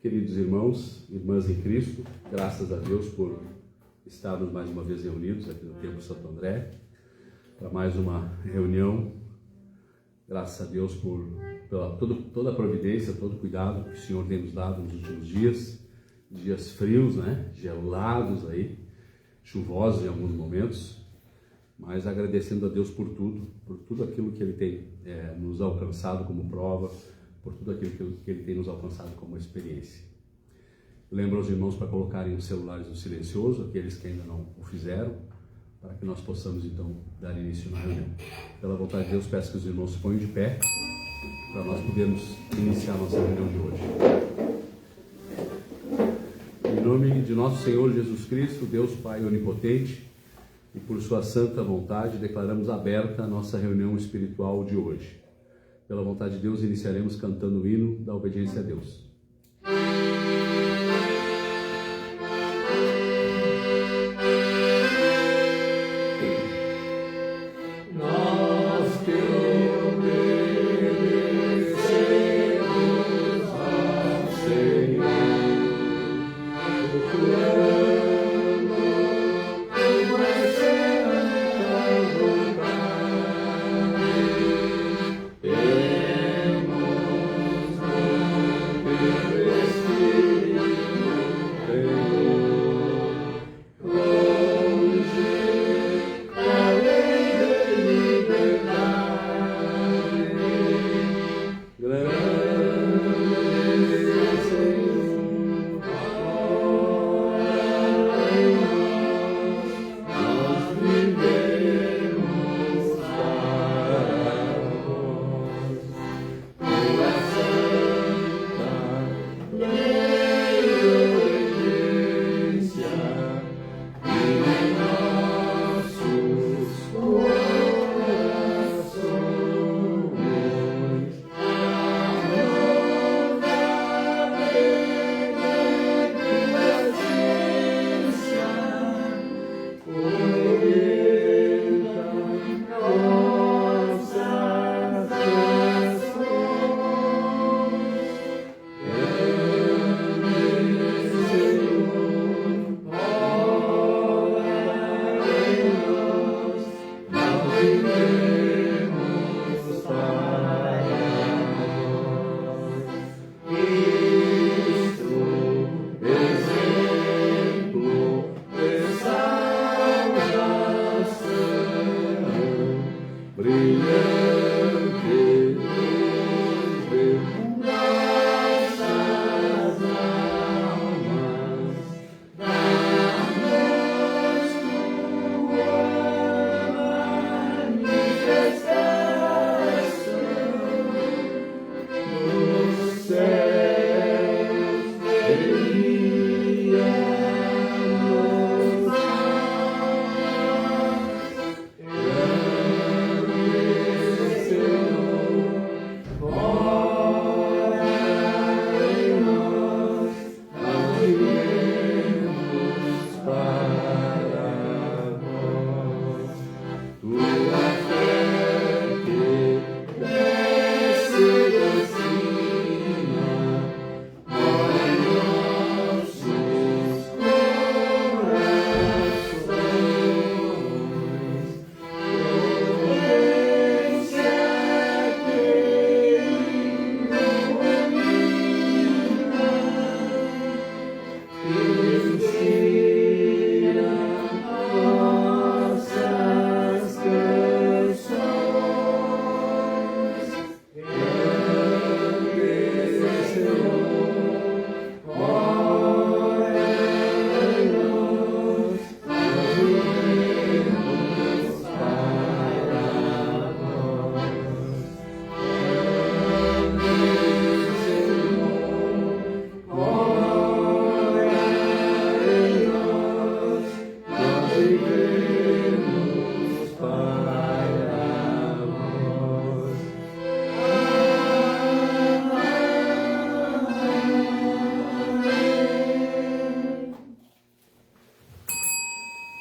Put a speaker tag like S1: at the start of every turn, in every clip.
S1: queridos irmãos e irmãs em Cristo, graças a Deus por estarmos mais uma vez reunidos aqui no Templo Santo André, para mais uma reunião. Graças a Deus pela toda a providência, todo o cuidado que o Senhor tem nos dado nos últimos dias frios, né? Gelados aí, chuvosos em alguns momentos, mas agradecendo a Deus por tudo aquilo que Ele tem nos alcançado como prova, por tudo aquilo que Ele tem nos alcançado como experiência. Lembro aos irmãos para colocarem os celulares no silencioso, aqueles que ainda não o fizeram, para que nós possamos então dar início na reunião. Pela vontade de Deus, peço que os irmãos se ponham de pé, para nós podermos iniciar a nossa reunião de hoje. Em nome de nosso Senhor Jesus Cristo, Deus Pai Onipotente, e por sua santa vontade, declaramos aberta a nossa reunião espiritual de hoje. Pela vontade de Deus, iniciaremos cantando o hino da obediência a Deus.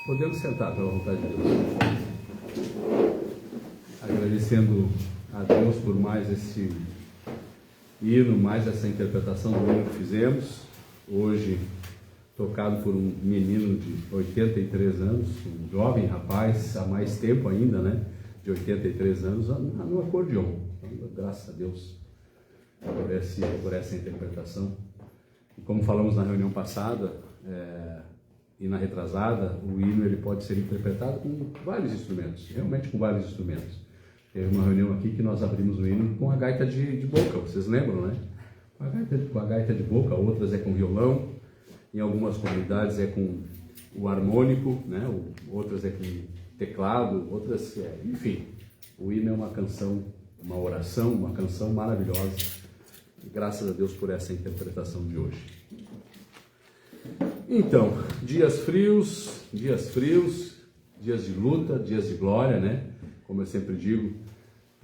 S1: Podemos sentar, pela vontade de Deus. Agradecendo a Deus por mais esse hino, mais essa interpretação do hino que fizemos, hoje tocado por um menino de 83 anos, um jovem rapaz, há mais tempo ainda, né, de 83 anos, no acordeon. Então, graças a Deus por essa interpretação. E como falamos na reunião passada e na retrasada, o hino ele pode ser interpretado com vários instrumentos, realmente com vários instrumentos. Teve uma reunião aqui que nós abrimos o hino com a gaita de boca, vocês lembram, né? Com a gaita de boca, outras é com violão, em algumas comunidades é com o harmônico, né? Outras é com teclado, outras, enfim. O hino é uma canção, uma oração, uma canção maravilhosa. E graças a Deus por essa interpretação de hoje. Então, dias frios, dias de luta, dias de glória, né? Como eu sempre digo,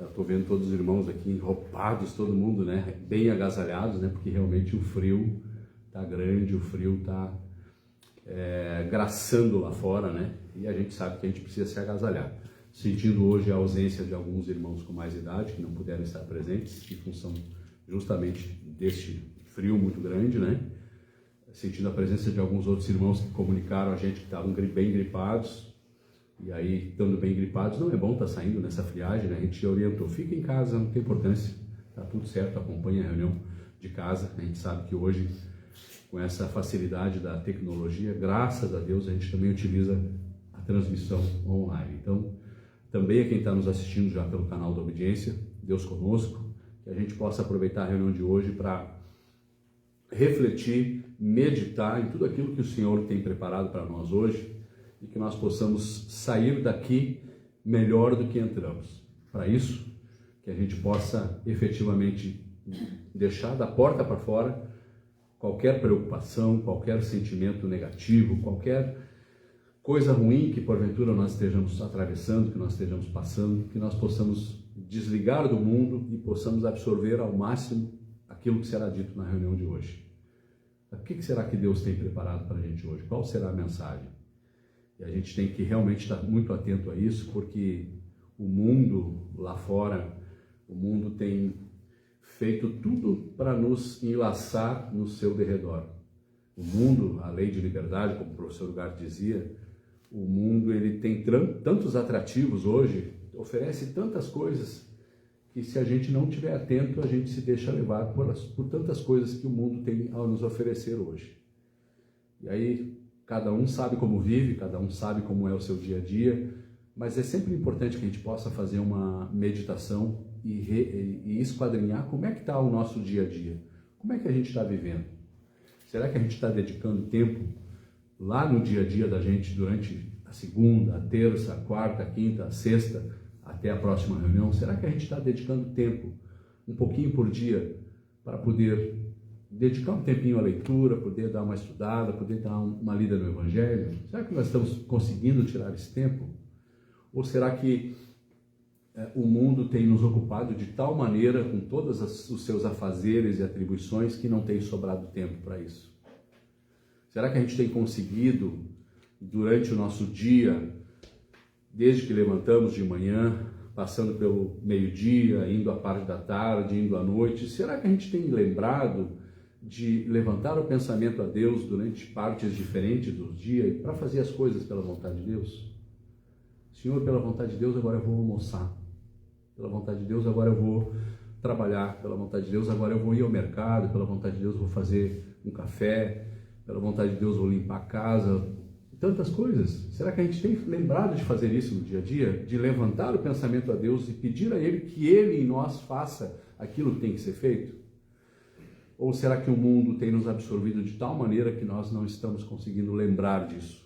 S1: estou vendo todos os irmãos aqui enroupados, todo mundo, né? Bem agasalhados, né? Porque realmente o frio está grande, o frio está graçando lá fora, né? E a gente sabe que a gente precisa se agasalhar. Sentindo hoje a ausência de alguns irmãos com mais idade, que não puderam estar presentes, em função justamente deste frio muito grande, né? Sentindo a presença de alguns outros irmãos que comunicaram a gente que estavam bem gripados. E aí, estando bem gripados, não é bom estar saindo nessa friagem, né? A gente orientou, fica em casa, não tem importância, tá tudo certo, acompanha a reunião de casa. A gente sabe que hoje, com essa facilidade da tecnologia, graças a Deus, a gente também utiliza a transmissão online. Então, também a quem está nos assistindo já pelo canal da Obediência, Deus conosco, que a gente possa aproveitar a reunião de hoje para refletir, meditar em tudo aquilo que o Senhor tem preparado para nós hoje e que nós possamos sair daqui melhor do que entramos. Para isso, que a gente possa efetivamente deixar da porta para fora qualquer preocupação, qualquer sentimento negativo, qualquer coisa ruim que porventura nós estejamos atravessando, que nós estejamos passando, que nós possamos desligar do mundo e possamos absorver ao máximo aquilo que será dito na reunião de hoje. O que será que Deus tem preparado para a gente hoje? Qual será a mensagem? E a gente tem que realmente estar muito atento a isso, porque o mundo lá fora, o mundo tem feito tudo para nos enlaçar no seu derredor. O mundo, a lei de liberdade, como o professor Ugarte dizia, o mundo ele tem tantos atrativos hoje, oferece tantas coisas, que se a gente não estiver atento, a gente se deixa levar por tantas coisas que o mundo tem a nos oferecer hoje. E aí, cada um sabe como vive, cada um sabe como é o seu dia a dia, mas é sempre importante que a gente possa fazer uma meditação e esquadrinhar como é que está o nosso dia a dia, como é que a gente está vivendo. Será que a gente está dedicando tempo lá no dia a dia da gente durante a segunda, a terça, a quarta, a quinta, a sexta, até a próxima reunião? Será que a gente está dedicando tempo, um pouquinho por dia, para poder dedicar um tempinho à leitura, poder dar uma estudada, poder dar uma lida no Evangelho? Será que nós estamos conseguindo tirar esse tempo? Ou será que o mundo tem nos ocupado de tal maneira, com todos os seus afazeres e atribuições, que não tem sobrado tempo para isso? Será que a gente tem conseguido, durante o nosso dia, desde que levantamos de manhã, passando pelo meio-dia, indo à parte da tarde, indo à noite, será que a gente tem lembrado de levantar o pensamento a Deus durante partes diferentes do dia para fazer as coisas pela vontade de Deus? Senhor, pela vontade de Deus, agora eu vou almoçar. Pela vontade de Deus, agora eu vou trabalhar. Pela vontade de Deus, agora eu vou ir ao mercado. Pela vontade de Deus, eu vou fazer um café. Pela vontade de Deus, eu vou limpar a casa. Tantas coisas. Será que a gente tem lembrado de fazer isso no dia a dia? De levantar o pensamento a Deus e pedir a Ele que Ele em nós faça aquilo que tem que ser feito? Ou será que o mundo tem nos absorvido de tal maneira que nós não estamos conseguindo lembrar disso?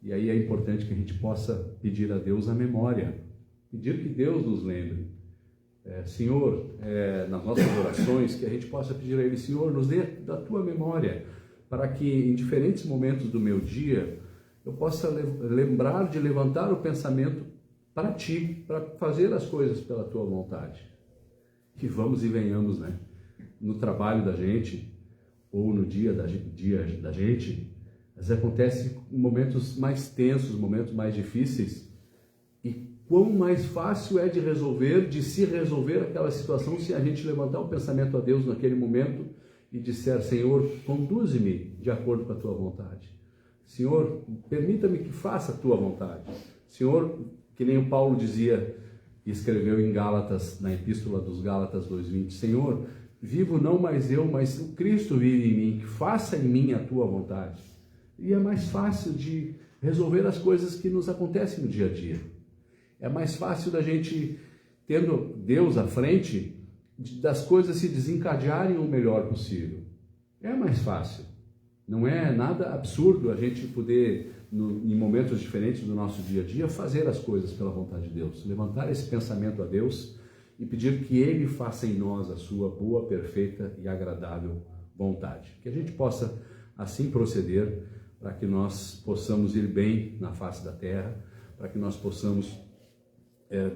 S1: E aí é importante que a gente possa pedir a Deus a memória, pedir que Deus nos lembre. Senhor, nas nossas orações, que a gente possa pedir a Ele, Senhor, nos dê da Tua memória, para que em diferentes momentos do meu dia eu possa lembrar de levantar o pensamento para Ti, para fazer as coisas pela Tua vontade. Que vamos e venhamos, né? No trabalho da gente, ou no dia da gente, às vezes acontece momentos mais tensos, momentos mais difíceis, e quão mais fácil é de se resolver aquela situação se a gente levantar o pensamento a Deus naquele momento e disser: Senhor, conduze-me de acordo com a tua vontade. Senhor, permita-me que faça a tua vontade. Senhor, que nem o Paulo dizia e escreveu em Gálatas, na Epístola dos Gálatas 2:20, Senhor, vivo não mais eu, mas o Cristo vive em mim, que faça em mim a tua vontade. E é mais fácil de resolver as coisas que nos acontecem no dia a dia. É mais fácil da gente, tendo Deus à frente, das coisas se desencadearem o melhor possível. É mais fácil. Não é nada absurdo a gente poder, em momentos diferentes do nosso dia a dia, fazer as coisas pela vontade de Deus. Levantar esse pensamento a Deus e pedir que Ele faça em nós a sua boa, perfeita e agradável vontade. Que a gente possa assim proceder para que nós possamos ir bem na face da terra, para que nós possamos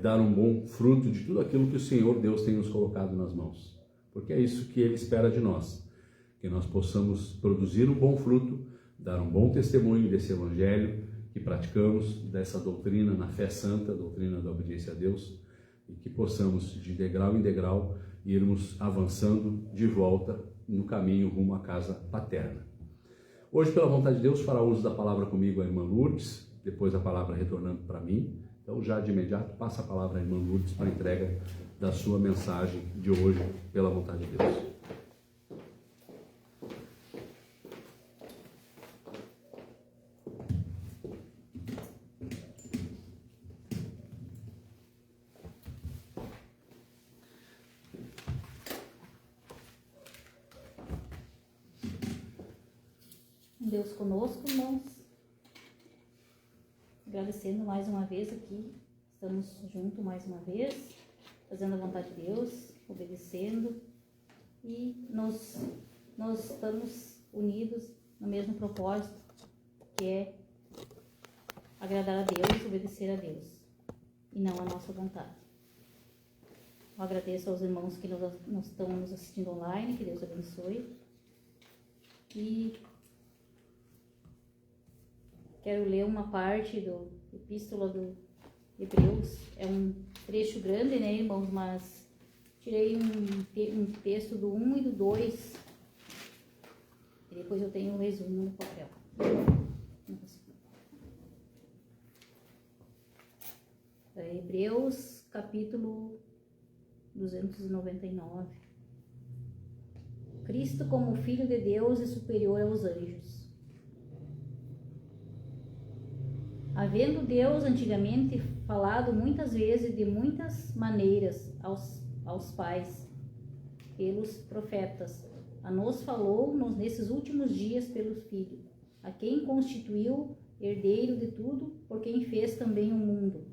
S1: dar um bom fruto de tudo aquilo que o Senhor Deus tem nos colocado nas mãos. Porque é isso que Ele espera de nós. Que nós possamos produzir um bom fruto, dar um bom testemunho desse Evangelho que praticamos, dessa doutrina na fé santa, doutrina da obediência a Deus, e que possamos, de degrau em degrau, irmos avançando de volta no caminho rumo à casa paterna. Hoje, pela vontade de Deus, fará uso da palavra comigo a irmã Lourdes, depois a palavra retornando para mim. Então, já de imediato, passa a palavra à irmã Lourdes para a entrega da sua mensagem de hoje, pela vontade de Deus.
S2: Deus conosco, irmãos, agradecendo mais uma vez aqui, estamos juntos mais uma vez, fazendo a vontade de Deus, obedecendo, e nós estamos unidos no mesmo propósito, que é agradar a Deus, obedecer a Deus, e não a nossa vontade. Eu agradeço aos irmãos que nos estão nos assistindo online, que Deus abençoe, e quero ler uma parte do Epístola do Hebreus. É um trecho grande, né, irmãos? Mas tirei um texto do 1 e do 2. E depois eu tenho um resumo no papel. Hebreus, capítulo 299. Cristo como Filho de Deus é superior aos anjos. Havendo Deus antigamente falado muitas vezes de muitas maneiras aos pais, pelos profetas, a nos falou nesses últimos dias pelo Filho, a quem constituiu herdeiro de tudo, por quem fez também o mundo,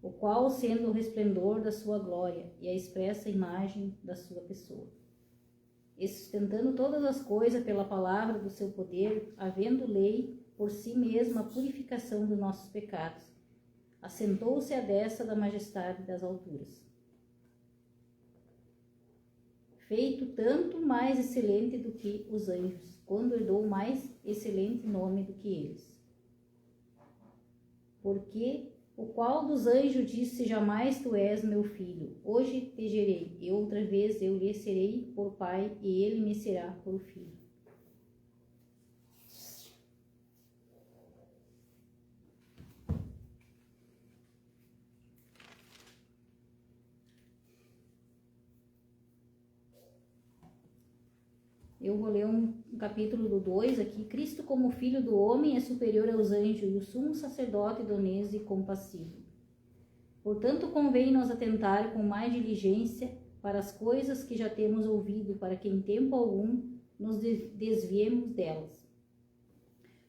S2: o qual, sendo o resplendor da sua glória e a expressa imagem da sua pessoa, e sustentando todas as coisas pela palavra do seu poder, havendo lei por si mesma a purificação dos nossos pecados, assentou-se à destra da majestade das alturas. Feito tanto mais excelente do que os anjos, quando herdou mais excelente nome do que eles. Porque o qual dos anjos disse: jamais tu és meu filho, hoje te gerei, e outra vez eu lhe serei por pai, e ele me será por filho. Eu vou ler um capítulo do 2 aqui. Cristo como Filho do homem é superior aos anjos e o sumo sacerdote doneso e compassivo. Portanto, convém nós atentar com mais diligência para as coisas que já temos ouvido, para que em tempo algum nos desviemos delas.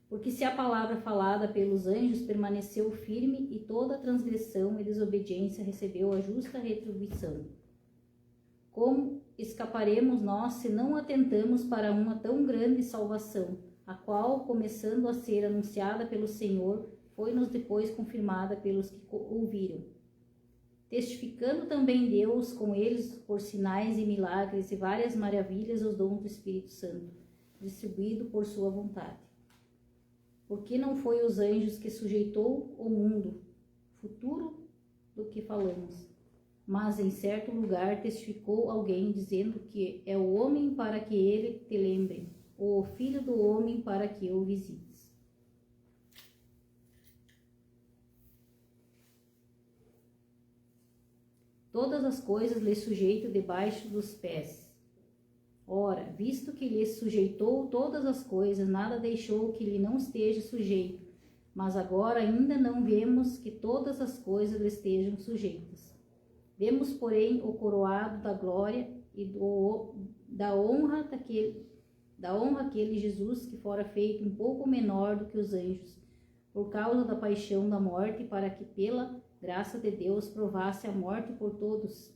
S2: Porque se a palavra falada pelos anjos permaneceu firme e toda transgressão e desobediência recebeu a justa retribuição, como escaparemos nós se não atentamos para uma tão grande salvação, a qual, começando a ser anunciada pelo Senhor, foi-nos depois confirmada pelos que ouviram, testificando também Deus com eles por sinais e milagres e várias maravilhas os dons do Espírito Santo, distribuído por sua vontade. Porque não foi os anjos que sujeitou o mundo, futuro do que falamos. Mas em certo lugar testificou alguém, dizendo que é o homem para que ele te lembre, ou o filho do homem para que o visites. Todas as coisas lhe sujeito debaixo dos pés. Ora, visto que lhe sujeitou todas as coisas, nada deixou que lhe não esteja sujeito. Mas agora ainda não vemos que todas as coisas lhe estejam sujeitas. Vemos, porém, o coroado da glória e da honra aquele Jesus que fora feito um pouco menor do que os anjos, por causa da paixão da morte, para que pela graça de Deus provasse a morte por todos.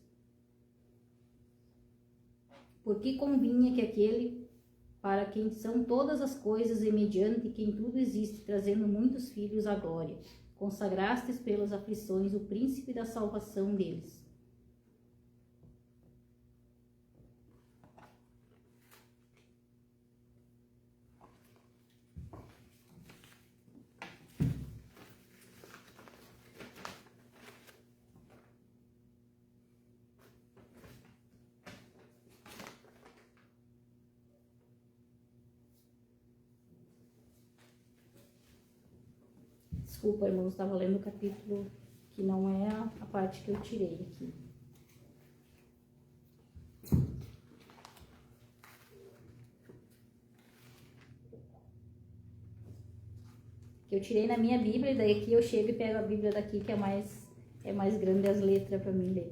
S2: Porque convinha que aquele para quem são todas as coisas e mediante quem tudo existe, trazendo muitos filhos à glória, consagrastes pelas aflições o príncipe da salvação deles. Desculpa, irmãos, estava lendo o capítulo que não é a parte que eu tirei aqui. Que eu tirei na minha Bíblia, e daí aqui eu chego e pego a Bíblia daqui, que é mais grande as letras para mim ler.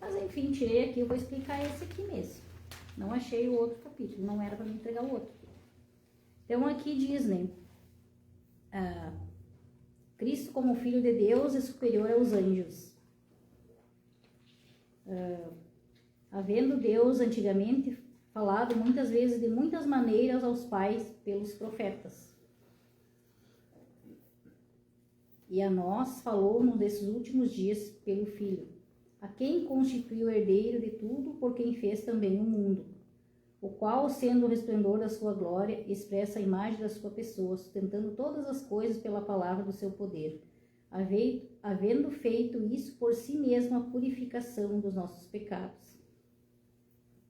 S2: Mas enfim, tirei aqui, eu vou explicar esse aqui mesmo. Não achei o outro capítulo, não era para me entregar o outro. Então aqui diz, né? Cristo como Filho de Deus é superior aos anjos. Havendo Deus antigamente falado muitas vezes de muitas maneiras aos pais pelos profetas. E a nós falou nesses últimos dias pelo Filho, a quem constituiu herdeiro de tudo, por quem fez também o mundo, o qual, sendo o resplendor da sua glória, expressa a imagem da sua pessoa, sustentando todas as coisas pela palavra do seu poder, havendo feito isso por si mesmo a purificação dos nossos pecados.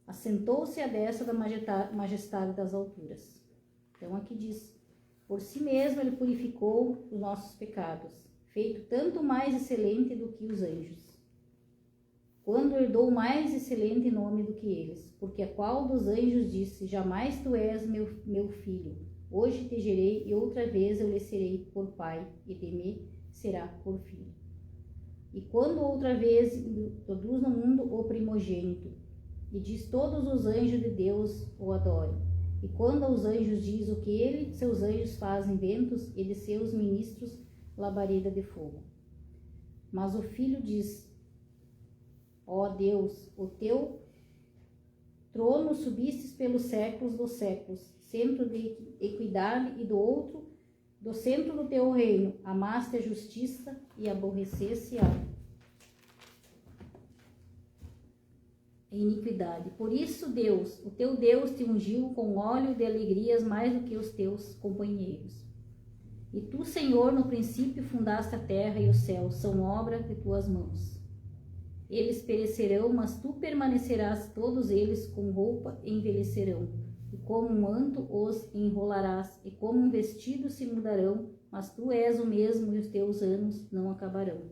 S2: Assentou-se à destra da majestade das alturas. Então aqui diz, por si mesmo ele purificou os nossos pecados, feito tanto mais excelente do que os anjos, quando herdou mais excelente nome do que eles, porque a qual dos anjos disse, jamais tu és meu filho, hoje te gerei e outra vez eu lhe serei por pai, e de mim será por filho. E quando outra vez introduz no mundo o primogênito, e diz todos os anjos de Deus o adorem. E quando aos anjos diz o que ele, seus anjos fazem ventos, e de seus ministros labareda de fogo. Mas o Filho diz: ó Deus, o teu trono subistes pelos séculos dos séculos, centro de equidade, e do centro do teu reino, amaste a justiça e aborrecesse a iniquidade. Por isso, Deus, o teu Deus, te ungiu com óleo de alegrias mais do que os teus companheiros. E tu, Senhor, no princípio fundaste a terra e o céu, são obra de tuas mãos. Eles perecerão, mas tu permanecerás, todos eles com roupa envelhecerão. E como um manto os enrolarás, e como um vestido se mudarão, mas tu és o mesmo e os teus anos não acabarão.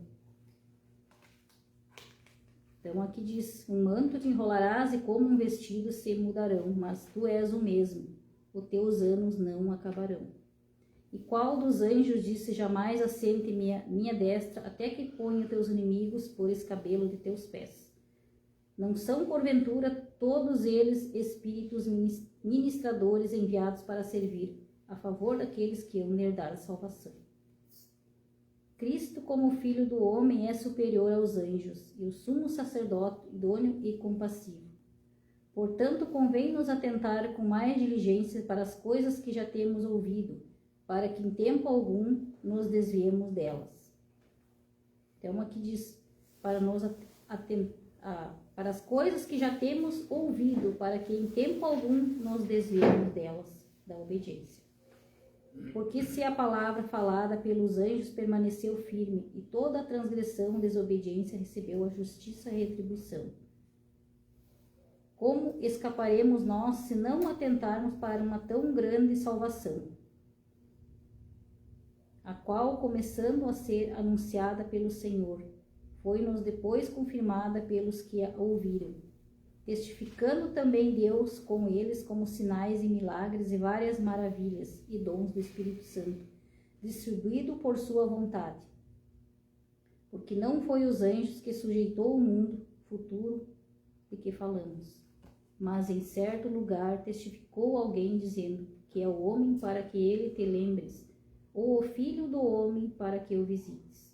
S2: Então aqui diz: um manto te enrolarás e como um vestido se mudarão, mas tu és o mesmo, os teus anos não acabarão. E qual dos anjos disse: jamais assente minha destra, até que ponha teus inimigos por escabelo de teus pés? Não são, porventura, todos eles espíritos ministradores enviados para servir a favor daqueles que hão de herdar a salvação? Cristo, como Filho do homem, é superior aos anjos, e o sumo sacerdote, idôneo e compassivo. Portanto, convém-nos atentar com mais diligência para as coisas que já temos ouvido, para que em tempo algum nos desviemos delas. Então, aqui diz para nos para as coisas que já temos ouvido, para que em tempo algum nos desviemos delas, da obediência. Porque se a palavra falada pelos anjos permaneceu firme, e toda a transgressão e desobediência recebeu a justiça e retribuição, como escaparemos nós se não atentarmos para uma tão grande salvação, a qual, começando a ser anunciada pelo Senhor, foi-nos depois confirmada pelos que a ouviram, testificando também Deus com eles como sinais e milagres e várias maravilhas e dons do Espírito Santo, distribuído por sua vontade. Porque não foi os anjos que sujeitou o mundo futuro de que falamos, mas em certo lugar testificou alguém dizendo que é o homem para que ele te lembres, ou o filho do homem para que o visites.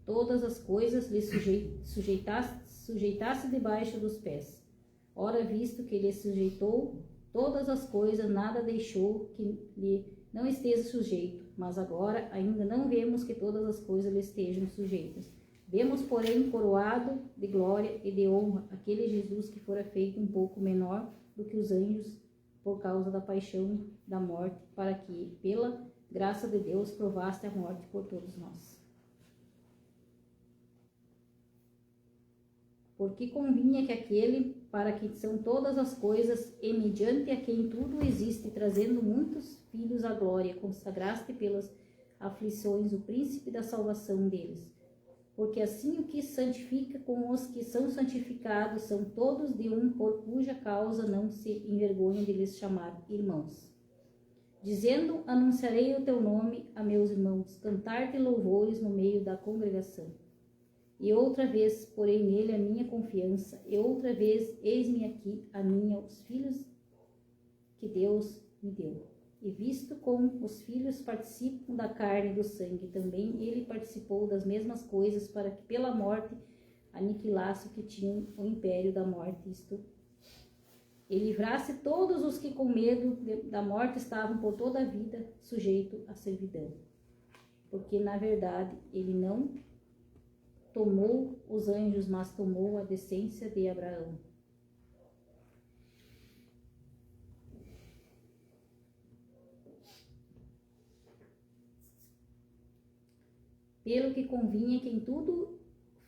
S2: Todas as coisas lhe sujeitasse debaixo dos pés. Ora, visto que lhe sujeitou todas as coisas, nada deixou que lhe não esteja sujeito. Mas agora ainda não vemos que todas as coisas lhe estejam sujeitas. Vemos, porém, coroado de glória e de honra aquele Jesus que fora feito um pouco menor do que os anjos por causa da paixão da morte, para que, pela graça de Deus, provasse a morte por todos nós. Porque convinha que aquele, para que são todas as coisas, e mediante a quem tudo existe, trazendo muitos filhos à glória, consagraste pelas aflições o príncipe da salvação deles. Porque assim o que santifica com os que são santificados são todos de um, por cuja causa não se envergonha de lhes chamar irmãos. Dizendo: anunciarei o teu nome a meus irmãos, cantar-te louvores no meio da congregação. E outra vez porei nele a minha confiança, e outra vez eis-me aqui os filhos que Deus me deu. E visto como os filhos participam da carne e do sangue, também ele participou das mesmas coisas, para que pela morte aniquilasse o que tinham o império da morte, isto, e livrasse todos os que com medo da morte estavam por toda a vida sujeitos à servidão. Porque na verdade ele não tomou os anjos, mas tomou a descendência de Abraão. Pelo que convinha que em tudo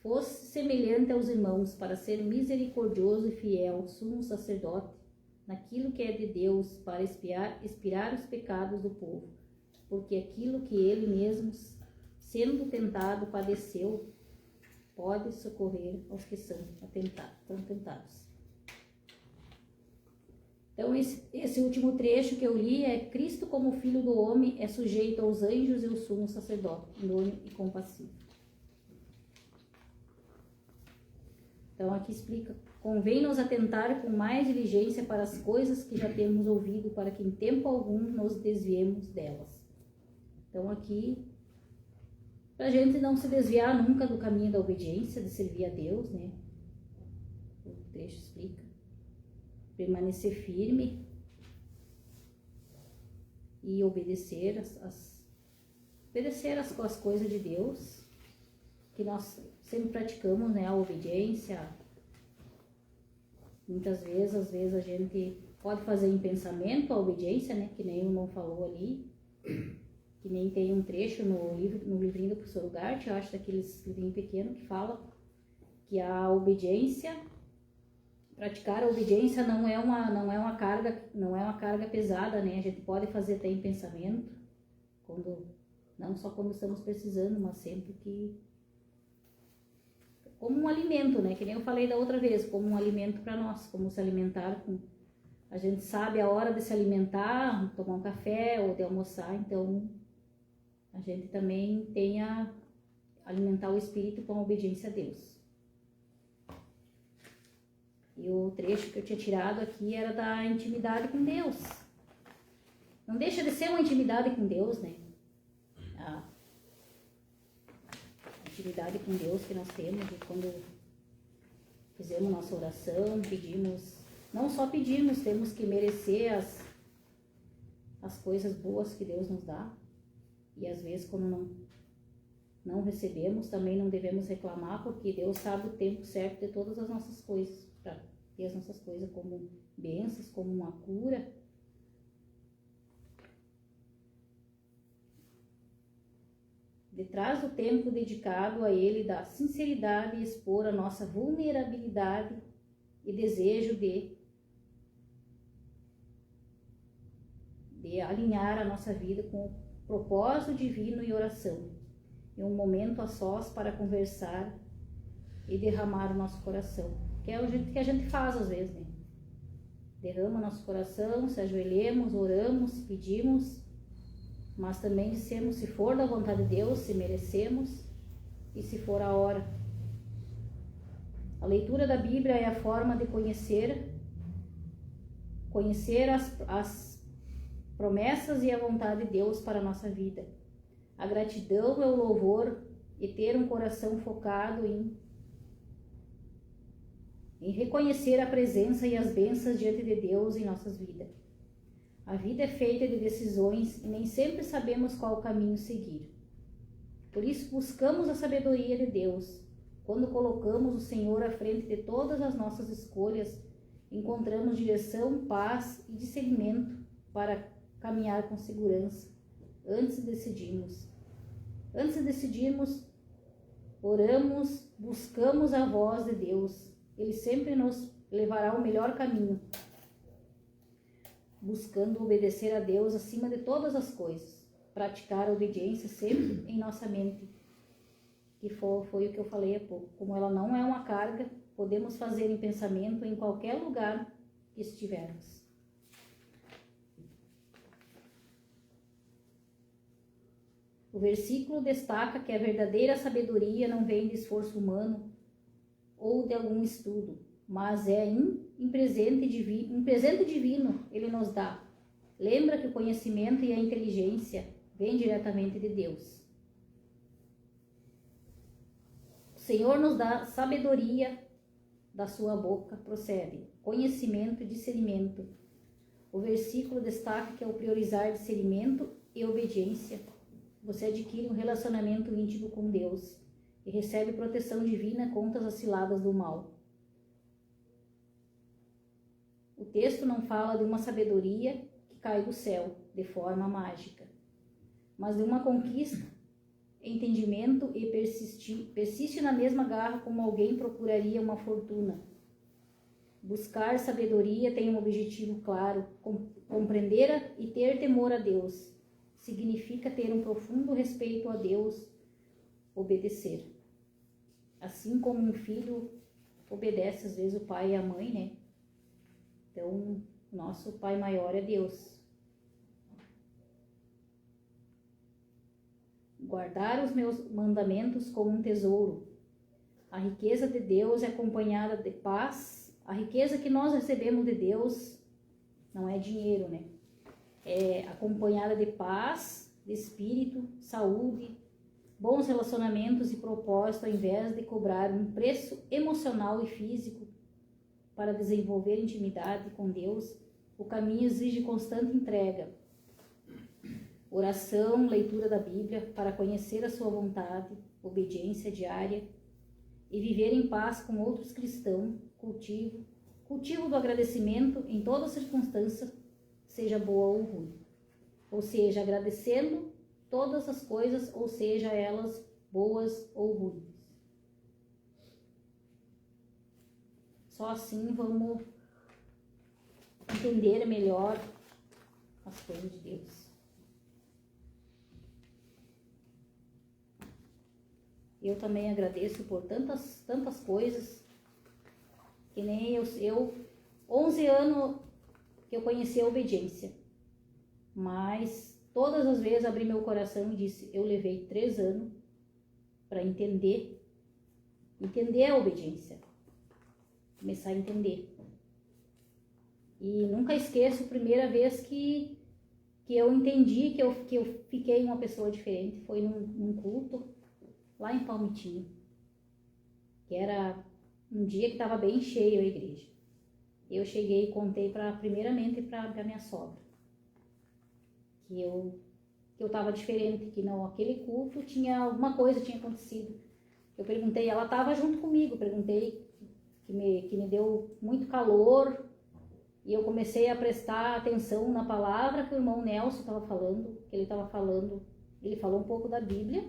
S2: fosse semelhante aos irmãos, para ser misericordioso e fiel, sumo sacerdote, naquilo que é de Deus, para expiar os pecados do povo. Porque aquilo que ele mesmo, sendo tentado, padeceu, pode socorrer aos que são tentados. Então, esse último trecho que eu li é: Cristo, como Filho do homem, é sujeito aos anjos e ao sumo sacerdote, idôneo e compassivo. Então aqui explica: convém-nos atentar com mais diligência para as coisas que já temos ouvido, para que em tempo algum nos desviemos delas. Então aqui, para a gente não se desviar nunca do caminho da obediência, de servir a Deus, né? O trecho explica: permanecer firme e obedecer as coisas de Deus, que nós sempre praticamos, né? A obediência. Muitas vezes, às vezes a gente pode fazer em pensamento a obediência, né? Que nem o irmão falou ali, que nem tem um trecho no livrinho do professor Ugarte, eu acho, daqueles livrinhos pequenos, que fala que a obediência, praticar a obediência não é uma carga pesada, né? A gente pode fazer até em pensamento, não só quando estamos precisando, mas sempre que, como um alimento, né? Que nem eu falei da outra vez, como um alimento para nós, como se alimentar com... A gente sabe a hora de se alimentar, tomar um café ou de almoçar, então a gente também tem a alimentar o espírito com a obediência a Deus. E o trecho que eu tinha tirado aqui era da intimidade com Deus. Não deixa de ser uma intimidade com Deus, né? A intimidade com Deus que nós temos, e quando fizemos nossa oração, pedimos, não só pedimos, temos que merecer as coisas boas que Deus nos dá. E às vezes, quando não recebemos, também não devemos reclamar, porque Deus sabe o tempo certo de todas as nossas coisas, para ter as nossas coisas como bênçãos, como uma cura. Detrás do tempo dedicado a Ele, da sinceridade e expor a nossa vulnerabilidade e desejo de alinhar a nossa vida com o propósito divino e oração. E um momento a sós para conversar e derramar o nosso coração. Que é o jeito que a gente faz às vezes, né? Derrama nosso coração, se ajoelhemos, oramos, pedimos, mas também dissemos se for da vontade de Deus, se merecemos e se for a hora. A leitura da Bíblia é a forma de conhecer as promessas e a vontade de Deus para a nossa vida. A gratidão é o louvor e ter um coração focado em reconhecer a presença e as bênçãos diante de Deus em nossas vidas. A vida é feita de decisões e nem sempre sabemos qual caminho seguir. Por isso buscamos a sabedoria de Deus. Quando colocamos o Senhor à frente de todas as nossas escolhas, encontramos direção, paz e discernimento para caminhar com segurança. Antes de decidirmos, oramos, buscamos a voz de Deus. Ele sempre nos levará ao melhor caminho, buscando obedecer a Deus acima de todas as coisas. Praticar a obediência sempre em nossa mente, que foi o que eu falei há pouco. Como ela não é uma carga, podemos fazer em pensamento em qualquer lugar que estivermos. O versículo destaca que a verdadeira sabedoria não vem de esforço humano ou de algum estudo, mas é um presente divino ele nos dá. Lembra que o conhecimento e a inteligência vêm diretamente de Deus. O Senhor nos dá sabedoria, da sua boca procede conhecimento e discernimento. O versículo destaca que ao priorizar discernimento e obediência, você adquire um relacionamento íntimo com Deus e recebe proteção divina contra as ciladas do mal. O texto não fala de uma sabedoria que cai do céu de forma mágica, mas de uma conquista, entendimento e persiste na mesma garra como alguém procuraria uma fortuna. Buscar sabedoria tem um objetivo claro: compreender e ter temor a Deus. Significa ter um profundo respeito a Deus, obedecer. Assim como um filho obedece às vezes o pai e a mãe, né? Então, nosso pai maior é Deus. Guardar os meus mandamentos como um tesouro. A riqueza de Deus é acompanhada de paz. A riqueza que nós recebemos de Deus não é dinheiro, né? É acompanhada de paz, de espírito, saúde, bons relacionamentos e propósito, ao invés de cobrar um preço emocional e físico para desenvolver intimidade com Deus. O caminho exige constante entrega, oração, leitura da Bíblia para conhecer a sua vontade, obediência diária e viver em paz com outros cristãos, cultivo do agradecimento em toda circunstância, seja boa ou ruim. Ou seja, agradecendo todas as coisas, ou seja, elas boas ou ruins. Só assim vamos entender melhor as coisas de Deus. Eu também agradeço por tantas coisas, que nem eu 11 anos que eu conheci a obediência, mas todas as vezes abri meu coração e disse, eu levei 3 anos para entender a obediência, começar a entender. E nunca esqueço a primeira vez que eu entendi que eu fiquei uma pessoa diferente, foi num culto lá em Palmitinho, que era um dia que estava bem cheio a igreja. Eu cheguei e contei primeiramente para minha sogra, que eu estava diferente, que não, aquele culto alguma coisa tinha acontecido. Eu perguntei, ela estava junto comigo, perguntei, que me deu muito calor, e eu comecei a prestar atenção na palavra que o irmão Nelson estava falando, ele falou um pouco da Bíblia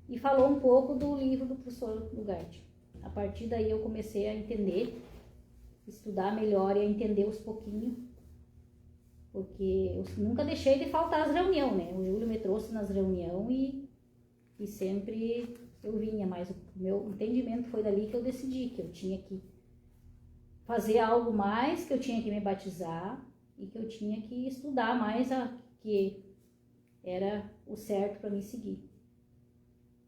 S2: e falou um pouco do livro do professor Lugatti. A partir daí eu comecei a entender, estudar melhor e a entender aos pouquinhos, porque eu nunca deixei de faltar às reuniões, né? O Júlio me trouxe nas reuniões e sempre eu vinha, mas o meu entendimento foi dali que eu decidi que eu tinha que fazer algo mais, que eu tinha que me batizar e que eu tinha que estudar mais que era o certo para mim seguir.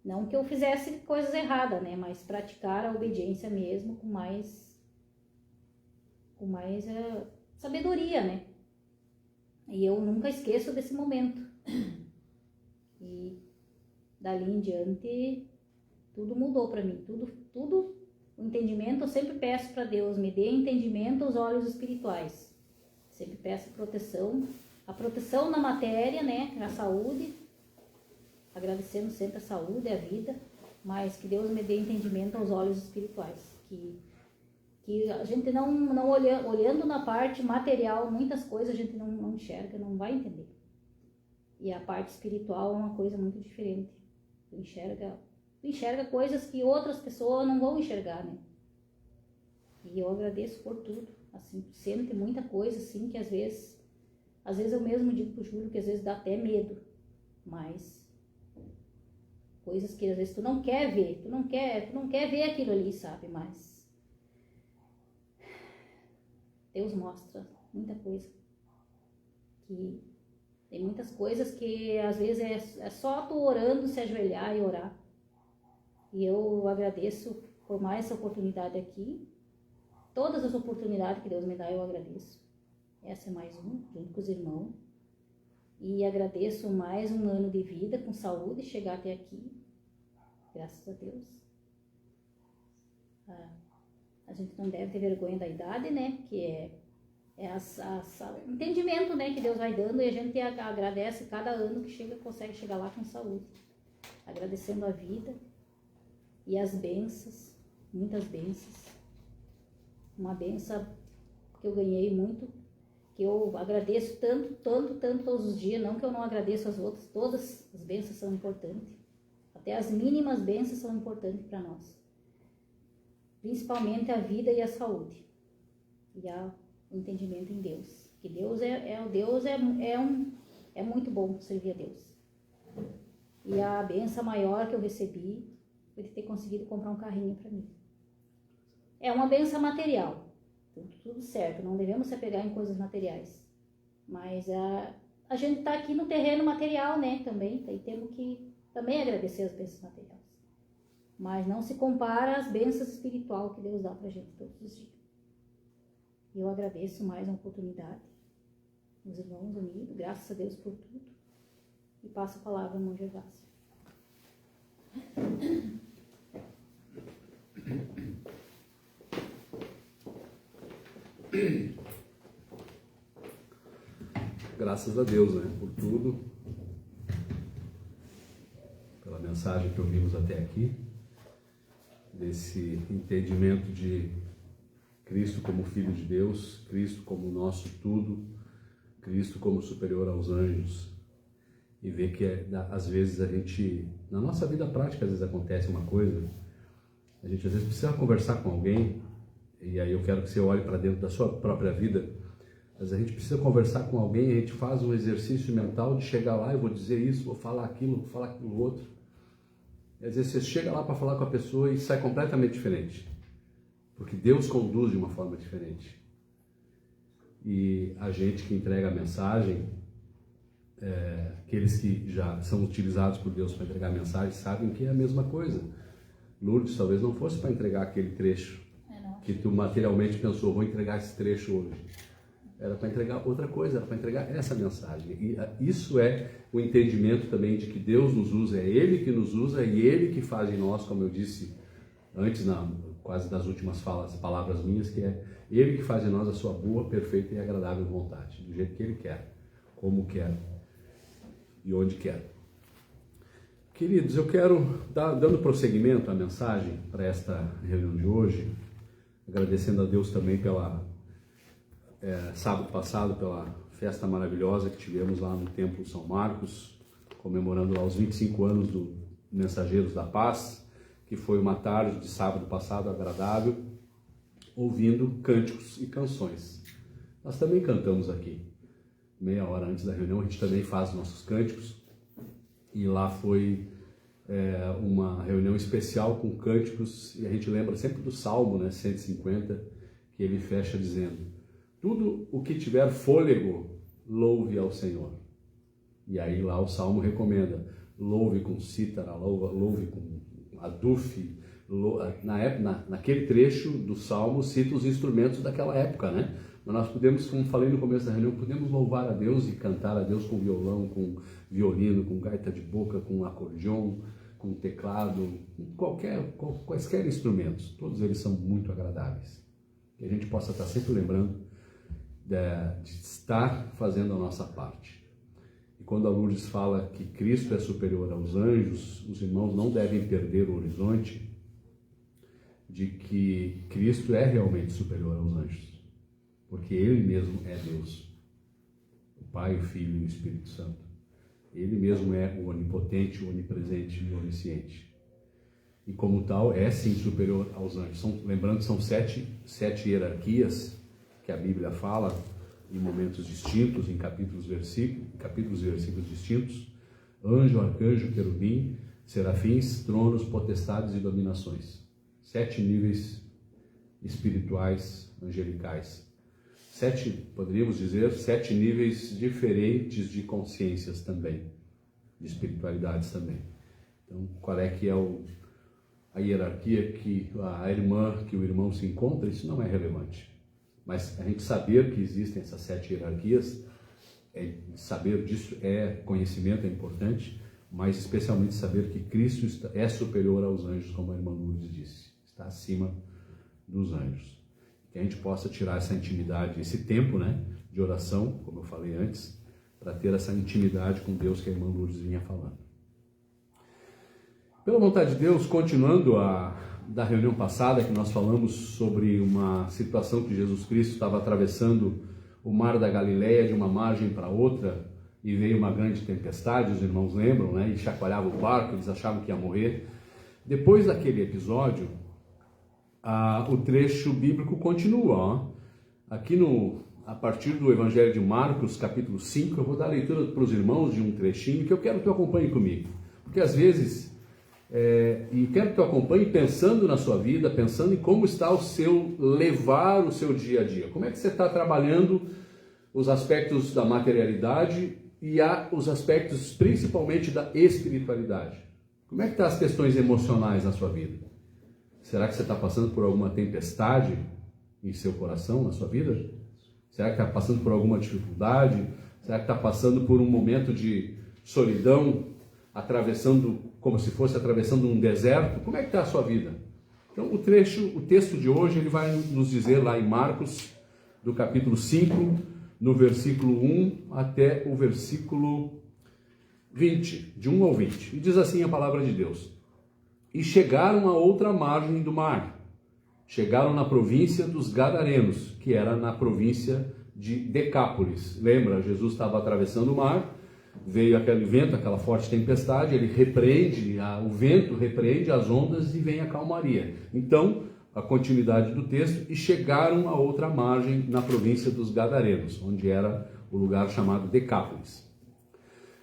S2: Não que eu fizesse coisas erradas, né? Mas praticar a obediência mesmo com mais sabedoria, né? E eu nunca esqueço desse momento. E dali em diante tudo mudou para mim, tudo. O entendimento, eu sempre peço para Deus, me dê entendimento aos olhos espirituais. Sempre peço proteção, a proteção na matéria, né, na saúde, agradecendo sempre a saúde e a vida, mas que Deus me dê entendimento aos olhos espirituais. Que a gente não olhando na parte material, muitas coisas a gente não enxerga, não vai entender. E a parte espiritual é uma coisa muito diferente. Tu enxerga coisas que outras pessoas não vão enxergar, né? E eu agradeço por tudo, assim, sente muita coisa, assim, que às vezes eu mesmo digo pro Júlio que às vezes dá até medo, mas coisas que às vezes tu não quer ver, tu não quer ver aquilo ali, sabe? Mas Deus mostra muita coisa, que tem muitas coisas que às vezes é só tu orando, se ajoelhar e orar. E eu agradeço por mais essa oportunidade aqui. Todas as oportunidades que Deus me dá, eu agradeço. Essa é mais uma, junto com os irmãos. E agradeço mais um ano de vida, com saúde, chegar até aqui. Graças a Deus. A gente não deve ter vergonha da idade, né? Que é entendimento, né? Que Deus vai dando, e a gente agradece cada ano que consegue chegar lá com saúde. Agradecendo a vida. E as bênçãos, muitas bênçãos. Uma bênção que eu ganhei muito, que eu agradeço tanto todos os dias, não que eu não agradeço as outras, todas as bênçãos são importantes. Até as mínimas bênçãos são importantes para nós. Principalmente a vida e a saúde. E o entendimento em Deus. Que Deus é muito bom servir a Deus. E a bênção maior que eu recebi foi de ter conseguido comprar um carrinho para mim. É uma bênção material, tudo certo, não devemos se apegar em coisas materiais. Mas a gente está aqui no terreno material, né, também, e temos que também agradecer as bênçãos materiais. mas não se compara às bênçãos espirituais que Deus dá pra gente todos os dias. Eu agradeço mais uma oportunidade, os irmãos unidos, graças a Deus por tudo, e passo a palavra ao irmão Gervásio.
S1: Graças a Deus, né, por tudo, pela mensagem que ouvimos até aqui, desse entendimento de Cristo como Filho de Deus, Cristo como nosso tudo, Cristo como superior aos anjos, e ver que às vezes a gente, na nossa vida prática, às vezes acontece uma coisa, a gente às vezes precisa conversar com alguém, e aí eu quero que você olhe para dentro da sua própria vida. Mas a gente precisa conversar com alguém, a gente faz um exercício mental de chegar lá, eu vou dizer isso, vou falar aquilo outro. E às vezes você chega lá para falar com a pessoa e sai completamente diferente. Porque Deus conduz de uma forma diferente. E a gente que entrega a mensagem, aqueles que já são utilizados por Deus para entregar a mensagem, sabem que é a mesma coisa. Lourdes talvez não fosse para entregar aquele trecho que tu materialmente pensou, vou entregar esse trecho hoje. Era para entregar outra coisa, era para entregar essa mensagem. E isso é o entendimento também de que Deus nos usa, é Ele que nos usa e Ele que faz em nós, como eu disse antes, quase das últimas palavras minhas, que é Ele que faz em nós a sua boa, perfeita e agradável vontade, do jeito que Ele quer, como quer e onde quer. Queridos, eu quero, dando prosseguimento à mensagem para esta reunião de hoje, agradecendo a Deus também sábado passado, pela festa maravilhosa que tivemos lá no Templo São Marcos, comemorando lá os 25 anos do Mensageiros da Paz, que foi uma tarde de sábado passado agradável, ouvindo cânticos e canções. Nós também cantamos aqui, meia hora antes da reunião, a gente também faz nossos cânticos, e lá foi uma reunião especial com cânticos, e a gente lembra sempre do Salmo, né, 150, que ele fecha dizendo: tudo o que tiver fôlego, louve ao Senhor. E aí lá o Salmo recomenda, louve com cítara, louve com aduf. Naquele trecho do Salmo cita os instrumentos daquela época, né? Mas nós podemos, como falei no começo da reunião, podemos louvar a Deus e cantar a Deus com violão, com violino, com gaita de boca, com acordeon, com teclado, quaisquer instrumentos. Todos eles são muito agradáveis. Que a gente possa estar sempre lembrando de estar fazendo a nossa parte. E quando a Lourdes fala que Cristo é superior aos anjos, os irmãos não devem perder o horizonte de que Cristo é realmente superior aos anjos, porque Ele mesmo é Deus, o Pai, o Filho e o Espírito Santo. Ele mesmo é o onipotente, o onipresente e o onisciente. E como tal, é sim superior aos anjos. Lembrando que são sete hierarquias que a Bíblia fala em momentos distintos, em capítulos e versículos distintos: anjo, arcanjo, querubim, serafins, tronos, potestades e dominações. 7 níveis espirituais, angelicais. Poderíamos dizer, 7 níveis diferentes de consciências também, de espiritualidades também. Então, qual é que é a hierarquia que o irmão se encontra? Isso não é relevante. Mas a gente saber que existem essas 7 hierarquias, saber disso conhecimento, é importante, mas especialmente saber que Cristo é superior aos anjos, como a irmã Lourdes disse, está acima dos anjos. Que a gente possa tirar essa intimidade, esse tempo, né, de oração, como eu falei antes, para ter essa intimidade com Deus que a irmã Lourdes vinha falando. Pela vontade de Deus, continuando da reunião passada, que nós falamos sobre uma situação que Jesus Cristo estava atravessando o mar da Galileia de uma margem para outra, e veio uma grande tempestade, os irmãos lembram, né? E chacoalhava o barco, eles achavam que ia morrer. Depois daquele episódio, o trecho bíblico continua. Ó. Aqui a partir do Evangelho de Marcos, capítulo 5, eu vou dar leitura para os irmãos de um trechinho que eu quero que tu acompanhe comigo. Porque às vezes, e quero que tu acompanhe pensando na sua vida, pensando em como está levar o seu dia a dia. Como é que você está trabalhando os aspectos da materialidade e os aspectos principalmente da espiritualidade. Como é que estão as questões emocionais na sua vida? Será que você está passando por alguma tempestade em seu coração, na sua vida? Será que está passando por alguma dificuldade? Será que está passando por um momento de solidão, atravessando, como se fosse atravessando um deserto? Como é que está a sua vida? Então o texto de hoje, ele vai nos dizer lá em Marcos, do capítulo 5, no versículo 1 até o versículo 20, de 1 ao 20. E diz assim a palavra de Deus: E chegaram a outra margem do mar. Chegaram na província dos Gadarenos, que era na província de Decápolis. Lembra, Jesus estava atravessando o mar, veio aquele vento, aquela forte tempestade, ele repreende, o vento repreende as ondas e vem a calmaria. Então, a continuidade do texto: e chegaram a outra margem na província dos Gadarenos, onde era o lugar chamado Decápolis.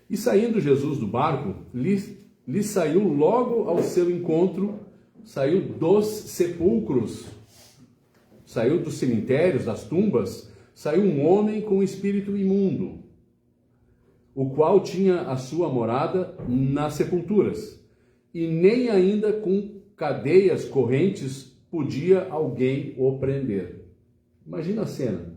S1: E saindo Jesus do barco, lhe saiu logo ao seu encontro, saiu dos sepulcros, saiu dos cemitérios, das tumbas, saiu um homem com espírito imundo, o qual tinha a sua morada nas sepulturas, e nem ainda com cadeias correntes podia alguém o prender. Imagina a cena.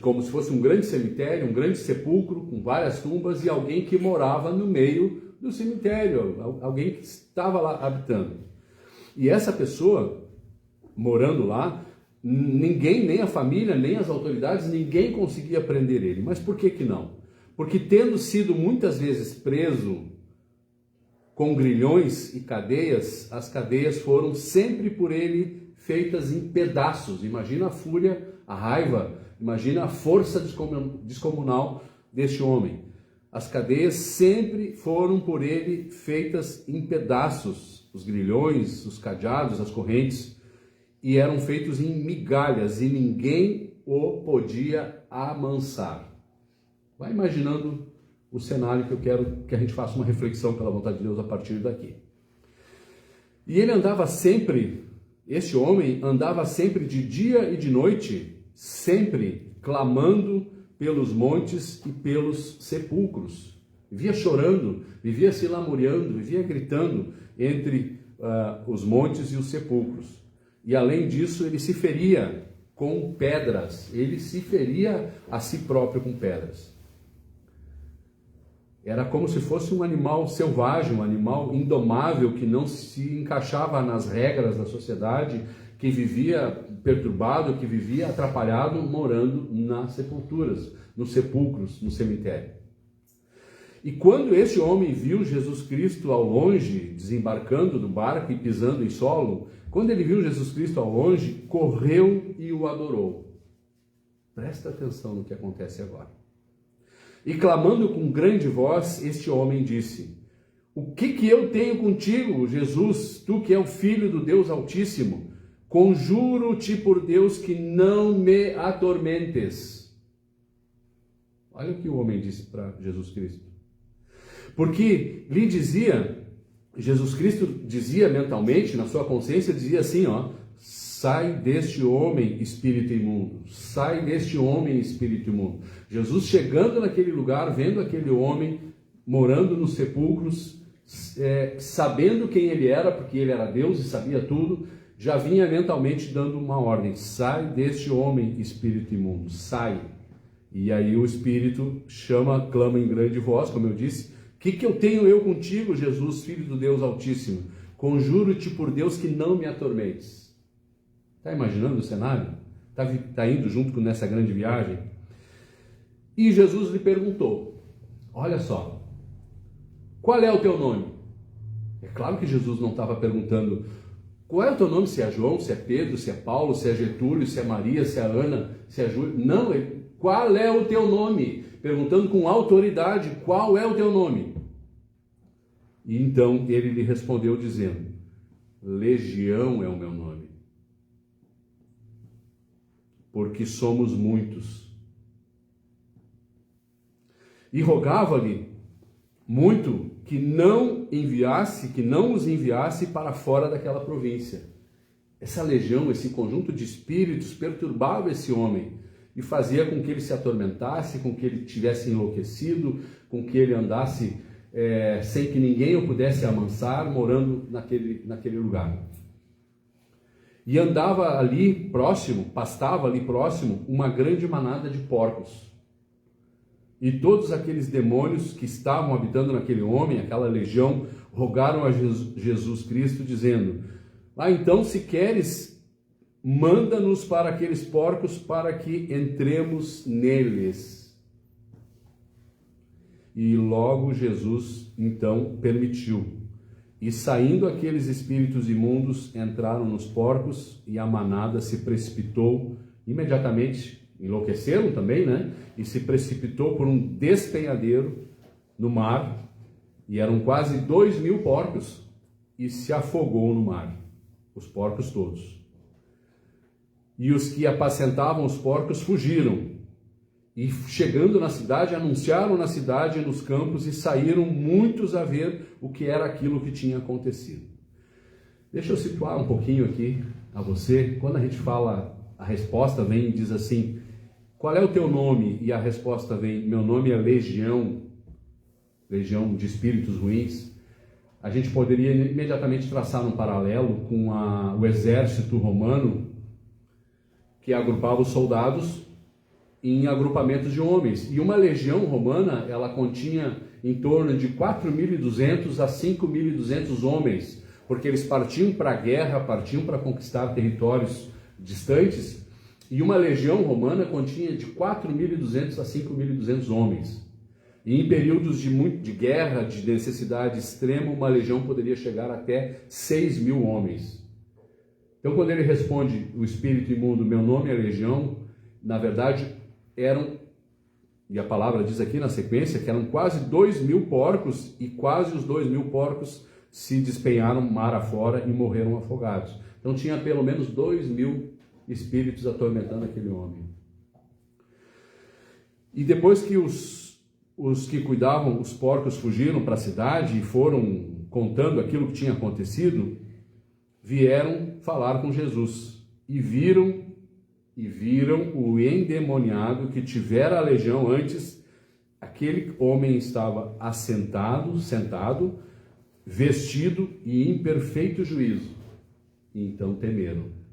S1: Como se fosse um grande cemitério, um grande sepulcro com várias tumbas e alguém que morava no meio do cemitério, alguém que estava lá habitando. E essa pessoa, morando lá, ninguém, nem a família, nem as autoridades, ninguém conseguia prender ele. Mas por que que não? Porque tendo sido muitas vezes preso com grilhões e cadeias, as cadeias foram sempre por ele feitas em pedaços. Imagina a fúria, a raiva, imagina a força descomunal deste homem. As cadeias sempre foram por ele feitas em pedaços, os grilhões, os cadeados, as correntes, e eram feitos em migalhas, e ninguém o podia amansar. Vai imaginando o cenário, que eu quero que a gente faça uma reflexão pela vontade de Deus a partir daqui. E ele andava sempre, este homem andava sempre de dia e de noite, sempre clamando pelos montes e pelos sepulcros. Vivia chorando, vivia se lamuriando, vivia gritando entre os montes e os sepulcros. E além disso, ele se feria com pedras, ele se feria a si próprio com pedras. Era como se fosse um animal selvagem, um animal indomável que não se encaixava nas regras da sociedade, que vivia perturbado, que vivia atrapalhado, morando nas sepulturas, nos sepulcros, no cemitério. E quando esse homem viu Jesus Cristo ao longe, desembarcando do barco e pisando em solo, quando ele viu Jesus Cristo ao longe, correu e o adorou. Presta atenção no que acontece agora. E clamando com grande voz, este homem disse: O que eu tenho contigo, Jesus, tu que é o Filho do Deus Altíssimo? Conjuro-te por Deus que não me atormentes. Olha o que o homem disse para Jesus Cristo. Porque lhe dizia, Jesus Cristo dizia mentalmente, na sua consciência, dizia assim, sai deste homem, espírito imundo. Sai deste homem, espírito imundo. Jesus chegando naquele lugar, vendo aquele homem morando nos sepulcros, sabendo quem ele era, porque ele era Deus e sabia tudo, já vinha mentalmente dando uma ordem: sai deste homem, espírito imundo, sai. E aí o espírito clama em grande voz, como eu disse: o que eu tenho eu contigo, Jesus, Filho do Deus Altíssimo? Conjuro-te por Deus que não me atormentes. Está imaginando o cenário? Está indo junto nessa grande viagem? E Jesus lhe perguntou, olha só, qual é o teu nome? É claro que Jesus não estava perguntando qual é o teu nome, se é João, se é Pedro, se é Paulo, se é Getúlio, se é Maria, se é Ana, se é Júlia. Não, qual é o teu nome? Perguntando com autoridade, qual é o teu nome? E então ele lhe respondeu dizendo: Legião é o meu nome, porque somos muitos. E rogava-lhe muito que não os enviasse para fora daquela província. Essa legião, esse conjunto de espíritos perturbava esse homem e fazia com que ele se atormentasse, com que ele tivesse enlouquecido, com que ele andasse sem que ninguém o pudesse amansar, morando naquele lugar. E andava ali próximo, pastava ali próximo, uma grande manada de porcos. E todos aqueles demônios que estavam habitando naquele homem, aquela legião, rogaram a Jesus Cristo, dizendo: então, se queres, manda-nos para aqueles porcos, para que entremos neles. E logo Jesus, então, permitiu. E saindo aqueles espíritos imundos, entraram nos porcos, e a manada se precipitou imediatamente. Enlouqueceram também, né? E se precipitou por um despenhadeiro no mar, e eram quase 2.000 porcos, e se afogou no mar, os porcos todos. E os que apacentavam os porcos fugiram, e chegando na cidade, anunciaram na cidade e nos campos, e saíram muitos a ver o que era aquilo que tinha acontecido. Deixa eu situar um pouquinho aqui a você. Quando a gente fala, a resposta vem e diz assim: qual é o teu nome? E a resposta vem: meu nome é Legião, legião de espíritos ruins. A gente poderia imediatamente traçar um paralelo com o exército romano, que agrupava os soldados em agrupamentos de homens. E uma legião romana, ela continha em torno de 4.200 a 5.200 homens, porque eles partiam para a guerra, partiam para conquistar territórios distantes, e uma legião romana continha de 4.200 a 5.200 homens. E em períodos de guerra, de necessidade extrema, uma legião poderia chegar até 6.000 homens. Então, quando ele responde, o espírito imundo, meu nome é Legião, na verdade, e a palavra diz aqui na sequência, que eram quase 2.000 porcos, e quase os 2.000 porcos se despenharam mar afora e morreram afogados. Então, tinha pelo menos 2.000 espíritos atormentando aquele homem. E depois que os que cuidavam os porcos fugiram para a cidade e foram contando aquilo que tinha acontecido, vieram falar com Jesus e viram o endemoniado que tivera a legião antes. Aquele homem estava sentado, vestido e em perfeito juízo. E então temeram.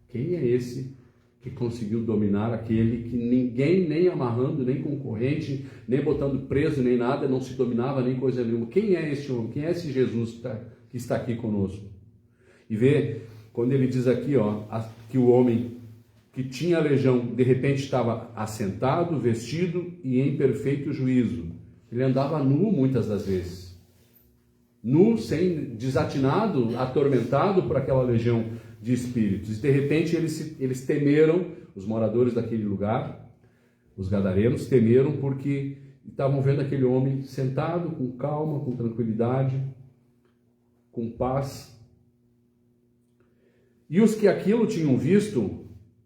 S1: Quem é esse que conseguiu dominar aquele que ninguém, nem amarrando, nem com corrente, nem botando preso, nem nada, não se dominava nem coisa nenhuma? Quem é este homem? Quem é esse Jesus que está aqui conosco? E vê, quando ele diz aqui, que o homem que tinha a legião, de repente estava assentado, vestido e em perfeito juízo. Ele andava nu muitas das vezes. Nu, desatinado, atormentado por aquela legião de espíritos. E de repente eles temeram, os moradores daquele lugar, os gadarenos, temeram porque estavam vendo aquele homem sentado, com calma, com tranquilidade, com paz. E os que aquilo tinham visto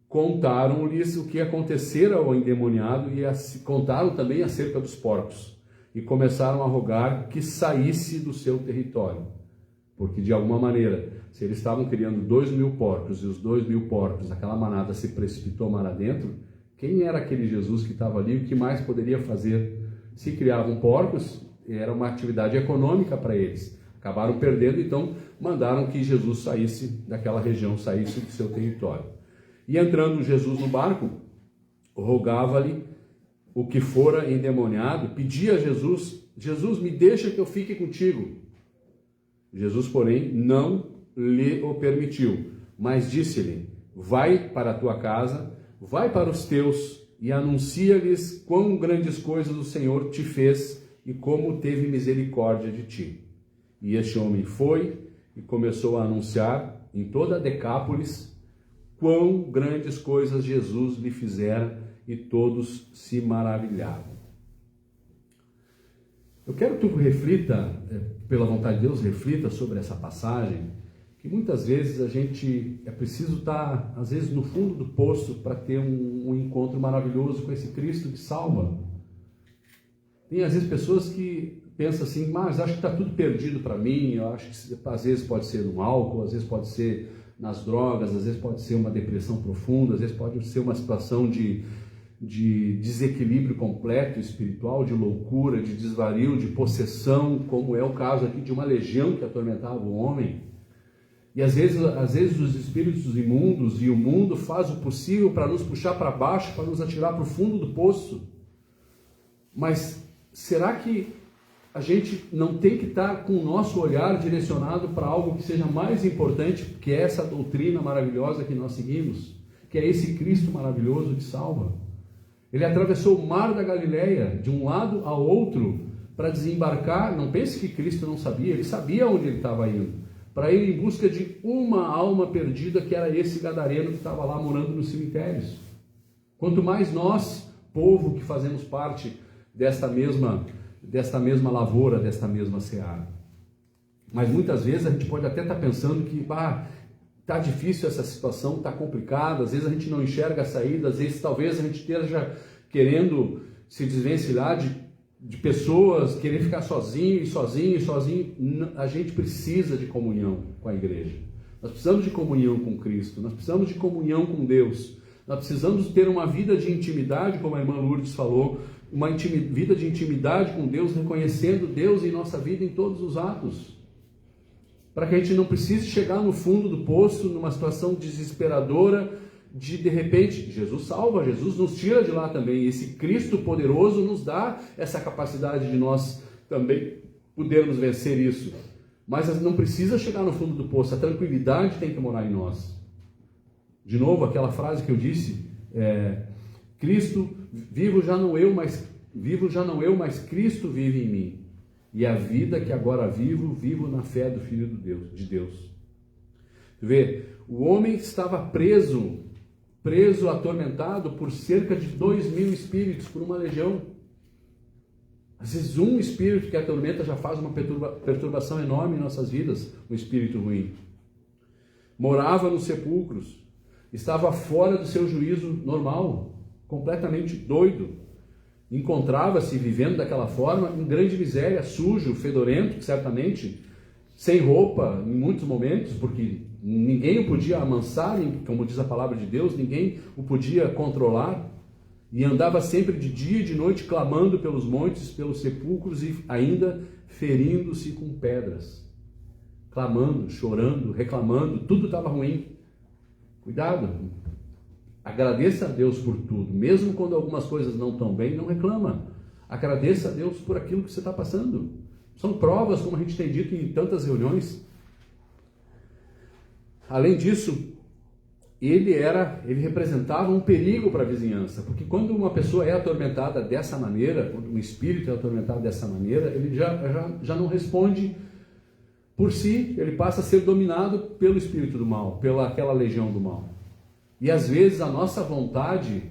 S1: contaram-lhes o que acontecera ao endemoniado e contaram também acerca dos porcos. E começaram a rogar que saísse do seu território. Porque, de alguma maneira, se eles estavam criando 2.000 porcos e os 2.000 porcos, aquela manada se precipitou mar adentro, quem era aquele Jesus que estava ali? O que mais poderia fazer? Se criavam porcos, era uma atividade econômica para eles. Acabaram perdendo, então mandaram que Jesus saísse daquela região, saísse do seu território. E entrando Jesus no barco, rogava-lhe o que fora endemoniado, pedia a Jesus: Jesus, me deixa que eu fique contigo. Jesus, porém, não lhe o permitiu, mas disse-lhe: vai para a tua casa, vai para os teus e anuncia-lhes quão grandes coisas o Senhor te fez e como teve misericórdia de ti. E este homem foi e começou a anunciar em toda a Decápolis quão grandes coisas Jesus lhe fizera, e todos se maravilhavam. Eu quero que tu reflita, pela vontade de Deus, reflita sobre essa passagem, que muitas vezes a gente é preciso estar, às vezes, no fundo do poço para ter um encontro maravilhoso com esse Cristo que salva. Tem, às vezes, pessoas que pensam assim: mas acho que está tudo perdido para mim. Eu acho que às vezes pode ser no álcool, às vezes pode ser nas drogas, às vezes pode ser uma depressão profunda, às vezes pode ser uma situação de de desequilíbrio completo espiritual, de loucura, de desvario, de possessão, como é o caso aqui de uma legião que atormentava o homem. E às vezes os espíritos imundos e o mundo faz o possível para nos puxar para baixo, para nos atirar para o fundo do poço. Mas será que a gente não tem que estar com o nosso olhar direcionado para algo que seja mais importante, que é essa doutrina maravilhosa que nós seguimos, que é esse Cristo maravilhoso que salva? Ele atravessou o mar da Galileia, de um lado ao outro, para desembarcar. Não pense que Cristo não sabia, ele sabia onde ele estava indo, para ir em busca de uma alma perdida, que era esse gadareno que estava lá morando nos cemitérios. Quanto mais nós, povo que fazemos parte desta mesma lavoura, desta mesma seara. Mas muitas vezes a gente pode até estar pensando que está difícil essa situação, está complicada, às vezes a gente não enxerga a saída, às vezes talvez a gente esteja querendo se desvencilhar de pessoas, querer ficar sozinho. A gente precisa de comunhão com a igreja. Nós precisamos de comunhão com Cristo, nós precisamos de comunhão com Deus. Nós precisamos ter uma vida de intimidade, como a irmã Lourdes falou, uma vida de intimidade com Deus, reconhecendo Deus em nossa vida em todos os atos. Para que a gente não precise chegar no fundo do poço, numa situação desesperadora, de repente, Jesus salva, Jesus nos tira de lá também. E esse Cristo poderoso nos dá essa capacidade de nós também podermos vencer isso. Mas não precisa chegar no fundo do poço, a tranquilidade tem que morar em nós. De novo, aquela frase que eu disse, Cristo, vivo já não eu, mas Cristo vive em mim. E a vida que agora vivo na fé do Filho de Deus. Vê, o homem estava preso, atormentado por cerca de 2.000 espíritos, por uma legião. Às vezes um espírito que atormenta já faz uma perturbação enorme em nossas vidas, um espírito ruim. Morava nos sepulcros, estava fora do seu juízo normal, completamente doido. Encontrava-se vivendo daquela forma em grande miséria, sujo, fedorento, certamente, sem roupa em muitos momentos, porque ninguém o podia amansar, como diz a palavra de Deus, ninguém o podia controlar, e andava sempre de dia e de noite clamando pelos montes, pelos sepulcros e ainda ferindo-se com pedras, clamando, chorando, reclamando, tudo estava ruim. Cuidado, agradeça a Deus por tudo, mesmo quando algumas coisas não estão bem, não reclama, agradeça a Deus por aquilo que você está passando. São provas, como a gente tem dito em tantas reuniões. Além disso, ele representava um perigo para a vizinhança, porque quando uma pessoa é atormentada dessa maneira, quando um espírito é atormentado dessa maneira, ele já não responde por si, ele passa a ser dominado pelo espírito do mal, aquela legião do mal. E às vezes a nossa vontade,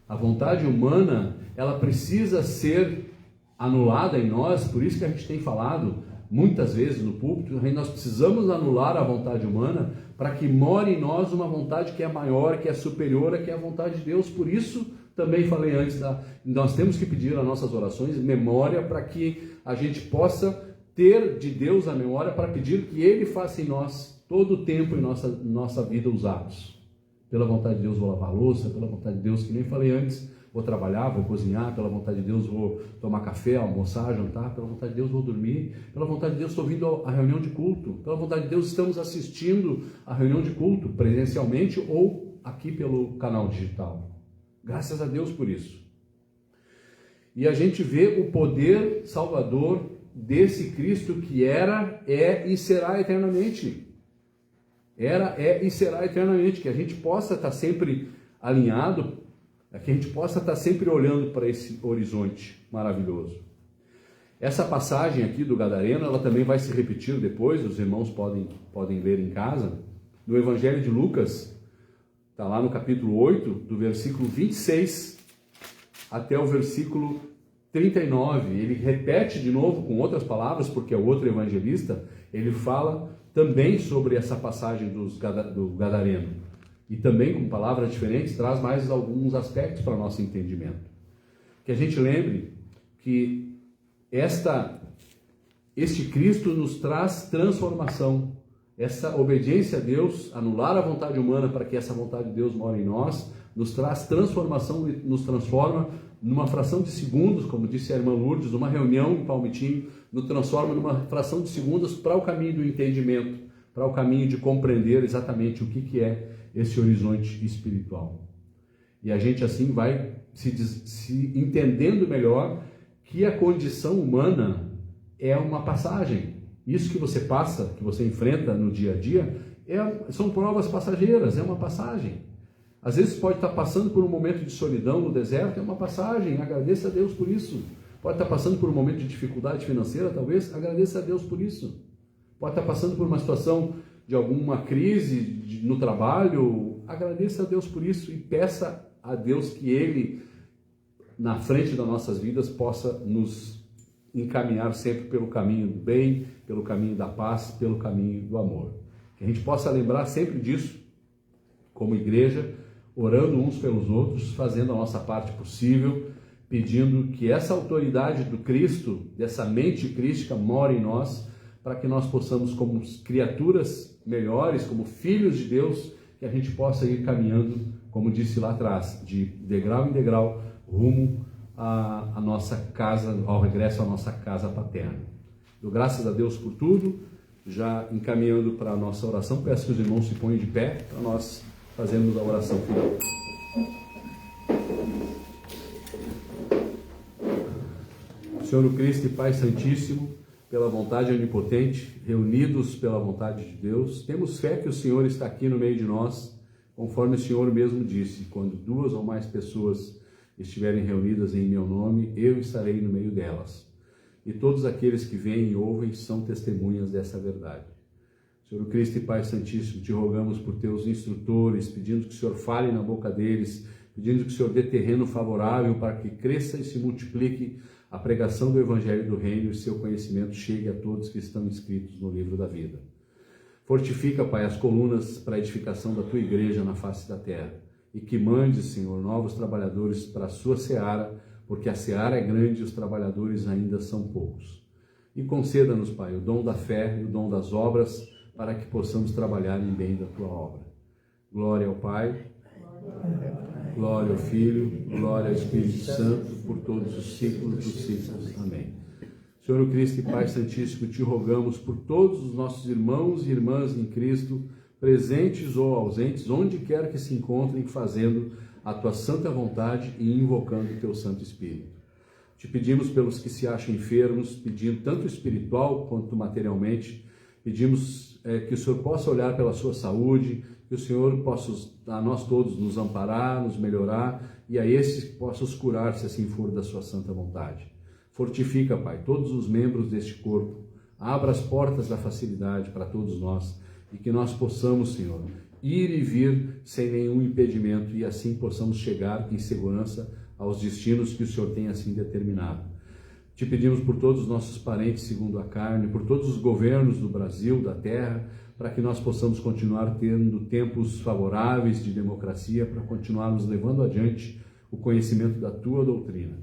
S1: a vontade humana, ela precisa ser anulada em nós, por isso que a gente tem falado muitas vezes no púlpito, nós precisamos anular a vontade humana para que more em nós uma vontade que é maior, que é superior, que é a vontade de Deus. Por isso, também falei antes, nós temos que pedir nas nossas orações memória para que a gente possa ter de Deus a memória para pedir que Ele faça em nós todo o tempo em nossa vida os atos. Pela vontade de Deus vou lavar a louça, pela vontade de Deus, que nem falei antes, vou trabalhar, vou cozinhar, pela vontade de Deus vou tomar café, almoçar, jantar, pela vontade de Deus vou dormir, pela vontade de Deus estou vindo à reunião de culto, pela vontade de Deus estamos assistindo à reunião de culto, presencialmente ou aqui pelo canal digital. Graças a Deus por isso. E a gente vê o poder salvador desse Cristo que era, é e será eternamente. Era, é e será eternamente. Que a gente possa estar sempre alinhado, que a gente possa estar sempre olhando para esse horizonte maravilhoso. Essa passagem aqui do Gadareno, ela também vai se repetir depois, os irmãos podem ler em casa, no Evangelho de Lucas, está lá no capítulo 8, do versículo 26 até o versículo 39. Ele repete de novo com outras palavras, porque é outro evangelista, ele fala também sobre essa passagem do Gadareno. E também com palavras diferentes, traz mais alguns aspectos para o nosso entendimento. Que a gente lembre que este Cristo nos traz transformação. Essa obediência a Deus, anular a vontade humana para que essa vontade de Deus more em nós, nos traz transformação e nos transforma numa fração de segundos, como disse a irmã Lourdes, uma reunião em Palmitinho, nos transforma numa fração de segundos para o caminho do entendimento, para o caminho de compreender exatamente o que é esse horizonte espiritual. E a gente assim vai se entendendo melhor que a condição humana é uma passagem. Isso que você passa, que você enfrenta no dia a dia, são provas passageiras, é uma passagem. Às vezes pode estar passando por um momento de solidão no deserto, é uma passagem, agradeça a Deus por isso. Pode estar passando por um momento de dificuldade financeira, talvez, agradeça a Deus por isso. Pode estar passando por uma situação de alguma crise no trabalho, agradeça a Deus por isso e peça a Deus que Ele, na frente das nossas vidas, possa nos encaminhar sempre pelo caminho do bem, pelo caminho da paz, pelo caminho do amor. Que a gente possa lembrar sempre disso, como igreja, orando uns pelos outros, fazendo a nossa parte possível, pedindo que essa autoridade do Cristo, dessa mente crística, more em nós, para que nós possamos, como criaturas melhores, como filhos de Deus, que a gente possa ir caminhando, como disse lá atrás, de degrau em degrau, rumo à nossa casa, ao regresso à nossa casa paterna. Dou graças a Deus por tudo, já encaminhando para a nossa oração, peço que os irmãos se ponham de pé para nós fazermos a oração final. Senhor o Cristo e Pai Santíssimo, pela vontade onipotente, reunidos pela vontade de Deus, temos fé que o Senhor está aqui no meio de nós, conforme o Senhor mesmo disse, quando 2 ou mais pessoas estiverem reunidas em meu nome, eu estarei no meio delas. E todos aqueles que veem e ouvem são testemunhas dessa verdade. Senhor Cristo e Pai Santíssimo, te rogamos por teus instrutores, pedindo que o Senhor fale na boca deles, pedindo que o Senhor dê terreno favorável para que cresça e se multiplique a pregação do Evangelho do Reino e seu conhecimento chegue a todos que estão inscritos no livro da vida. Fortifica, Pai, as colunas para a edificação da tua igreja na face da terra e que mande, Senhor, novos trabalhadores para a sua seara, porque a seara é grande e os trabalhadores ainda são poucos. E conceda-nos, Pai, o dom da fé e o dom das obras para que possamos trabalhar em bem da tua obra. Glória ao Pai, glória ao Filho, glória ao Espírito Santo, por todos os séculos dos séculos. Amém. Senhor o Cristo e Pai Santíssimo, te rogamos por todos os nossos irmãos e irmãs em Cristo, presentes ou ausentes, onde quer que se encontrem, fazendo a tua santa vontade e invocando o teu Santo Espírito. Te pedimos pelos que se acham enfermos, pedindo tanto espiritual quanto materialmente, pedimos que o Senhor possa olhar pela sua saúde, que o Senhor possa a nós todos nos amparar, nos melhorar, e a esses que possa os curar, se assim for da sua santa vontade. Fortifica, Pai, todos os membros deste corpo, abra as portas da facilidade para todos nós, e que nós possamos, Senhor, ir e vir sem nenhum impedimento, e assim possamos chegar em segurança aos destinos que o Senhor tem assim determinado. Te pedimos por todos os nossos parentes segundo a carne, por todos os governos do Brasil, da terra, para que nós possamos continuar tendo tempos favoráveis de democracia, para continuarmos levando adiante o conhecimento da tua doutrina.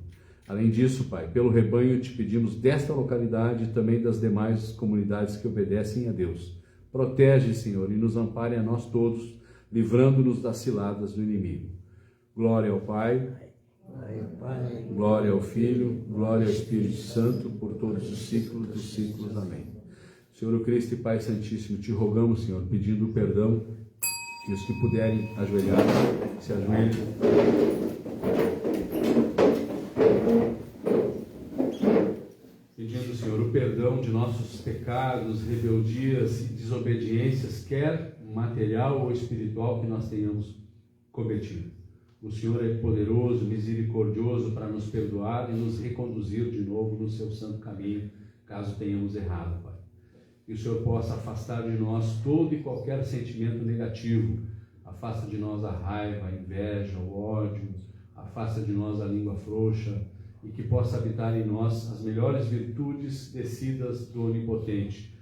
S1: Além disso, Pai, pelo rebanho te pedimos desta localidade e também das demais comunidades que obedecem a Deus. Protege, Senhor, e nos ampare a nós todos, livrando-nos das ciladas do inimigo. Glória ao Pai, glória ao Filho, glória ao Espírito Santo, por todos os séculos dos séculos. Amém. Senhor o Cristo e Pai Santíssimo, te rogamos, Senhor, pedindo perdão, que os que puderem ajoelhar, se ajoelhem. Pedindo, Senhor, o perdão de nossos pecados, rebeldias e desobediências, quer material ou espiritual, que nós tenhamos cometido. O Senhor é poderoso, misericordioso para nos perdoar e nos reconduzir de novo no seu santo caminho, caso tenhamos errado, Pai. Que o Senhor possa afastar de nós todo e qualquer sentimento negativo. Afasta de nós a raiva, a inveja, o ódio, afasta de nós a língua frouxa, e que possa habitar em nós as melhores virtudes descidas do Onipotente.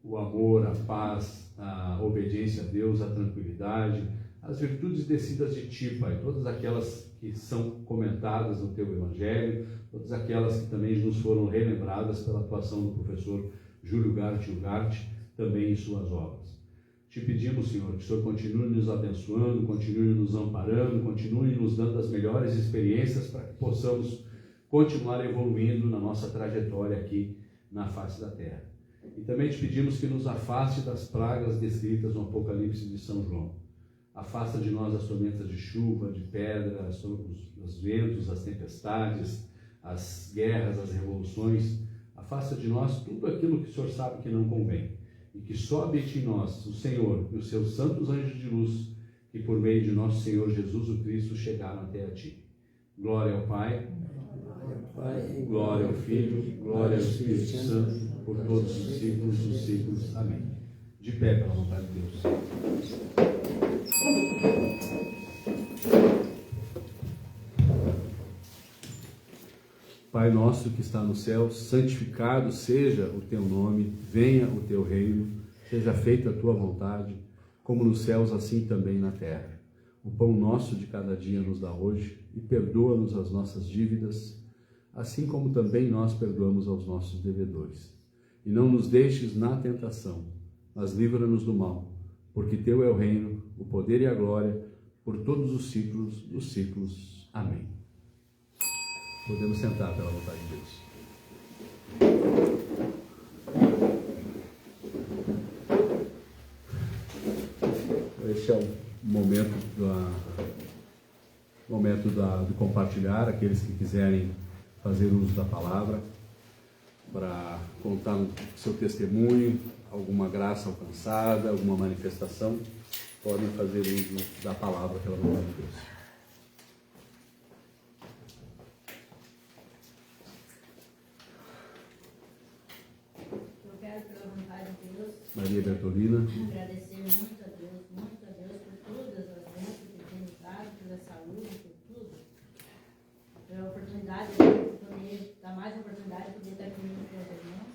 S1: O amor, a paz, a obediência a Deus, a tranquilidade, as virtudes descidas de Ti, Pai, todas aquelas que são comentadas no Teu Evangelho, todas aquelas que também nos foram relembradas pela atuação do professor Júlio Garte Ugarte, também em suas obras. te pedimos, Senhor, que o Senhor continue nos abençoando, continue nos amparando, continue nos dando as melhores experiências para que possamos continuar evoluindo na nossa trajetória aqui na face da terra. E também te pedimos que nos afaste das pragas descritas no Apocalipse de São João. Afasta de nós as tormentas de chuva, de pedra, os ventos, as tempestades, as guerras, as revoluções. Afasta de nós tudo aquilo que o Senhor sabe que não convém. E que só habite em nós o Senhor e os seus santos anjos de luz, que por meio de nosso Senhor Jesus o Cristo chegaram até a ti. Glória ao Pai, glória ao Filho, glória ao Espírito Santo, por todos os siglos dos siglos. Amém. De pé, pela vontade de Deus. Pai nosso que está no céu, santificado seja o teu nome, venha o teu reino, seja feita a tua vontade, como nos céus, assim também na terra. O pão nosso de cada dia nos dá hoje, e perdoa-nos as nossas dívidas, assim como também nós perdoamos aos nossos devedores. E não nos deixes na tentação, mas livra-nos do mal, porque teu é o reino, o poder e a glória, por todos os ciclos dos ciclos. Amém. Podemos sentar pela vontade de Deus. Este é o momento de compartilhar, aqueles que quiserem fazer uso da palavra, para contar o seu testemunho, alguma graça alcançada, alguma manifestação, podem fazer uso da palavra pela vontade de Deus. Maria Bertolina.
S2: Agradecer muito a Deus por todas as bênçãos que Ele tem nos dado, pela saúde, por tudo. Pela oportunidade de poder, dar mais oportunidade de poder estar comigo com os irmãos.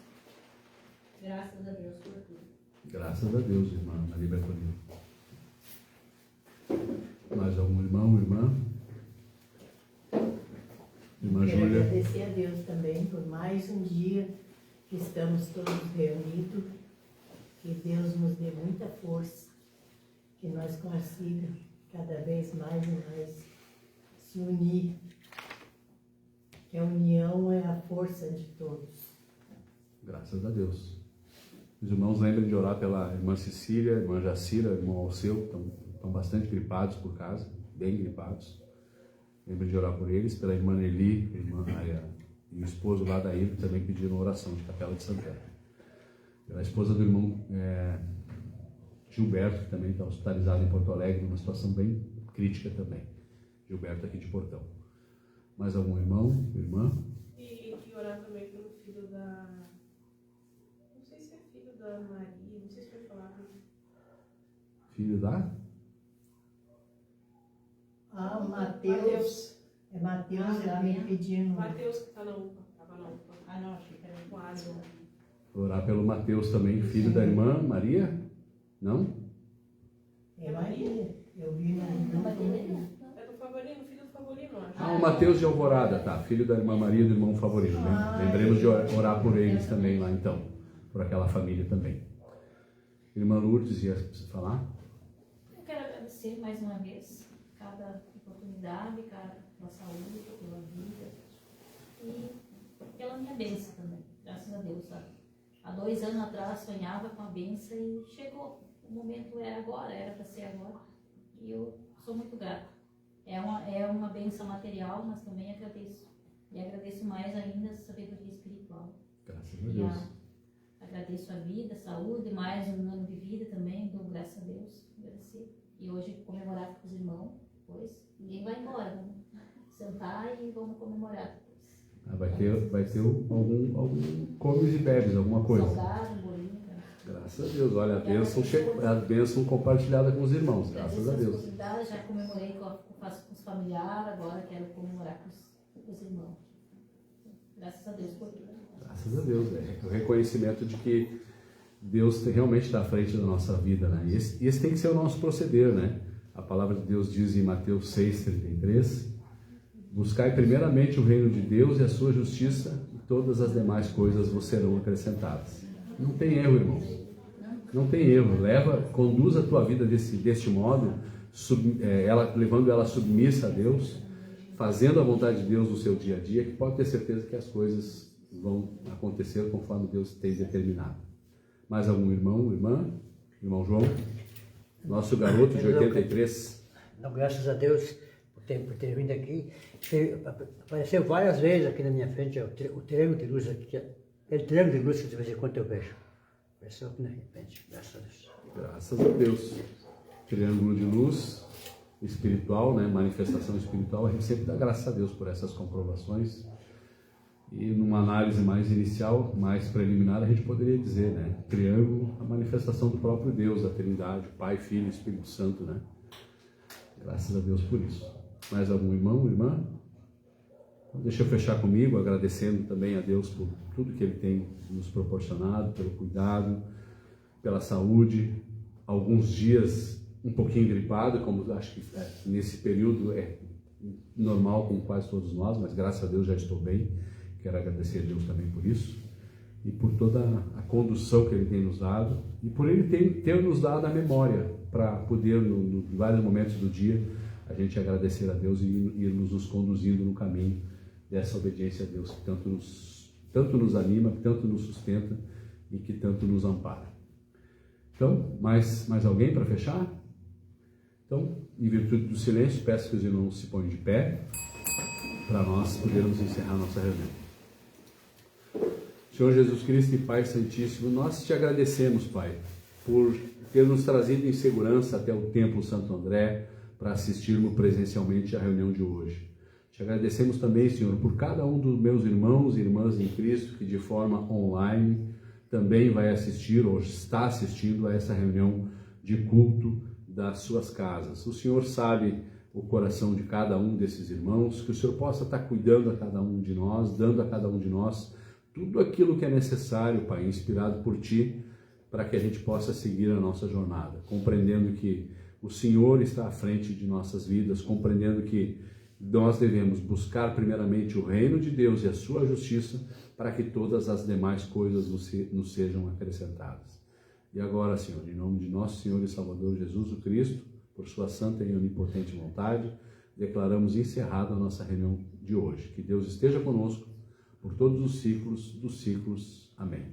S2: Graças a Deus por tudo.
S1: Graças a Deus, irmã Maria Bertolina. Mais algum irmão, irmã? Irmã
S3: Quero
S1: Júlia.
S3: agradecer a Deus também por mais um dia que estamos todos reunidos. Que Deus nos dê muita força, que nós consigamos cada vez mais e mais se unir, que a união é a força de todos.
S1: Graças a Deus. Os irmãos lembrem de orar pela irmã Cecília, irmã Jacira, irmão Alceu, que estão bastante gripados por casa, bem gripados. Lembrem de orar por eles, pela irmã Nelly, irmã e o esposo lá da ilha, que também pediram oração de Capela de Santana. Pela esposa do irmão Gilberto, que também está hospitalizado em Porto Alegre, numa situação bem crítica também. Gilberto aqui de Portão. Mais algum irmão, irmã?
S4: E orar também pelo filho da... Não sei se é filho da Maria, não sei se foi falar.
S1: Filho da?
S3: Mateus. É Mateus, ele me pedindo.
S4: Mateus que está na UPA, estava na UPA.
S2: Ah, não, achei que era
S4: Quase.
S1: Orar pelo Mateus também, filho da irmã Maria? Não?
S3: É Maria. Eu vi na
S4: É do Favorino, filho do Favorino, acho.
S1: O Mateus de Alvorada, tá. Filho da irmã Maria e do irmão Favorino. Lembremos de orar por eles também lá, então. Por aquela família também. Irmã Lourdes, ia falar?
S2: Eu quero agradecer mais uma vez cada oportunidade, pela saúde, pela vida e pela minha bênção também. Graças a Deus, sabe? Há 2 anos atrás sonhava com a bênção e chegou. O momento era agora, era para ser agora. E eu sou muito grata. É uma bênção material, mas também agradeço. E agradeço mais ainda a sabedoria espiritual.
S1: Graças a Deus.
S2: Agradeço a vida, a saúde, mais um ano de vida também. Dou graças a Deus. Agradecer. E hoje comemorar com os irmãos. Depois ninguém vai embora. Vamos sentar e vamos comemorar.
S1: Vai ter algum comes e bebes, alguma coisa.
S2: Salgado, bolinho.
S1: Graças a Deus. Olha, a bênção compartilhada com os irmãos. Graças a Deus.
S2: Já comemorei com os familiares, agora quero comemorar com os irmãos. Graças a Deus por tudo.
S1: Graças a Deus. É o reconhecimento de que Deus realmente está à frente da nossa vida, né? E esse tem que ser o nosso proceder, né? A palavra de Deus diz em Mateus 6,33: buscai primeiramente o reino de Deus e a sua justiça, e todas as demais coisas vos serão acrescentadas. Não tem erro, irmãos. Não tem erro. Conduz a tua vida deste modo, levando ela submissa a Deus, fazendo a vontade de Deus no seu dia a dia, que pode ter certeza que as coisas vão acontecer conforme Deus tem determinado. Mais algum irmão, irmã? Irmão João? Nosso garoto de 83.
S5: Não, graças a Deus por ter vindo aqui. Apareceu várias vezes aqui na minha frente o triângulo de luz aqui. Aquele triângulo de luz que de vez em quando eu vejo. Apareceu aqui na minha frente, graças a Deus.
S1: Graças a Deus. Triângulo de luz espiritual, né? Manifestação espiritual, a gente sempre dá graças a Deus por essas comprovações. E numa análise mais inicial, mais preliminar, a gente poderia dizer, né? Triângulo, a manifestação do próprio Deus, da Trindade, Pai, Filho e Espírito Santo, né? Graças a Deus por isso. Mais algum irmão, irmã? Então, deixa eu fechar comigo, agradecendo também a Deus por tudo que Ele tem nos proporcionado, pelo cuidado, pela saúde. Alguns dias um pouquinho gripado, como acho que nesse período é normal com quase todos nós, mas graças a Deus já estou bem. Quero agradecer a Deus também por isso e por toda a condução que Ele tem nos dado e por Ele ter nos dado a memória para poder, em vários momentos do dia, a gente agradecer a Deus e ir nos conduzindo no caminho dessa obediência a Deus, que tanto nos anima, que tanto nos sustenta e que tanto nos ampara. Então, mais alguém para fechar? Então, em virtude do silêncio, peço que os irmãos se ponham de pé para nós podermos encerrar nossa reunião. Senhor Jesus Cristo e Pai Santíssimo, nós te agradecemos, Pai, por ter nos trazido em segurança até o Templo Santo André para assistirmos presencialmente à reunião de hoje. Te agradecemos também, Senhor, por cada um dos meus irmãos e irmãs em Cristo que de forma online também vai assistir ou está assistindo a essa reunião de culto das suas casas. O Senhor sabe o coração de cada um desses irmãos, que o Senhor possa estar cuidando a cada um de nós, dando a cada um de nós tudo aquilo que é necessário, Pai, inspirado por Ti, para que a gente possa seguir a nossa jornada, compreendendo que o Senhor está à frente de nossas vidas, compreendendo que nós devemos buscar primeiramente o reino de Deus e a sua justiça, para que todas as demais coisas nos sejam acrescentadas. E agora, Senhor, em nome de nosso Senhor e Salvador Jesus o Cristo, por sua santa e onipotente vontade, declaramos encerrada a nossa reunião de hoje. Que Deus esteja conosco por todos os ciclos dos ciclos. Amém.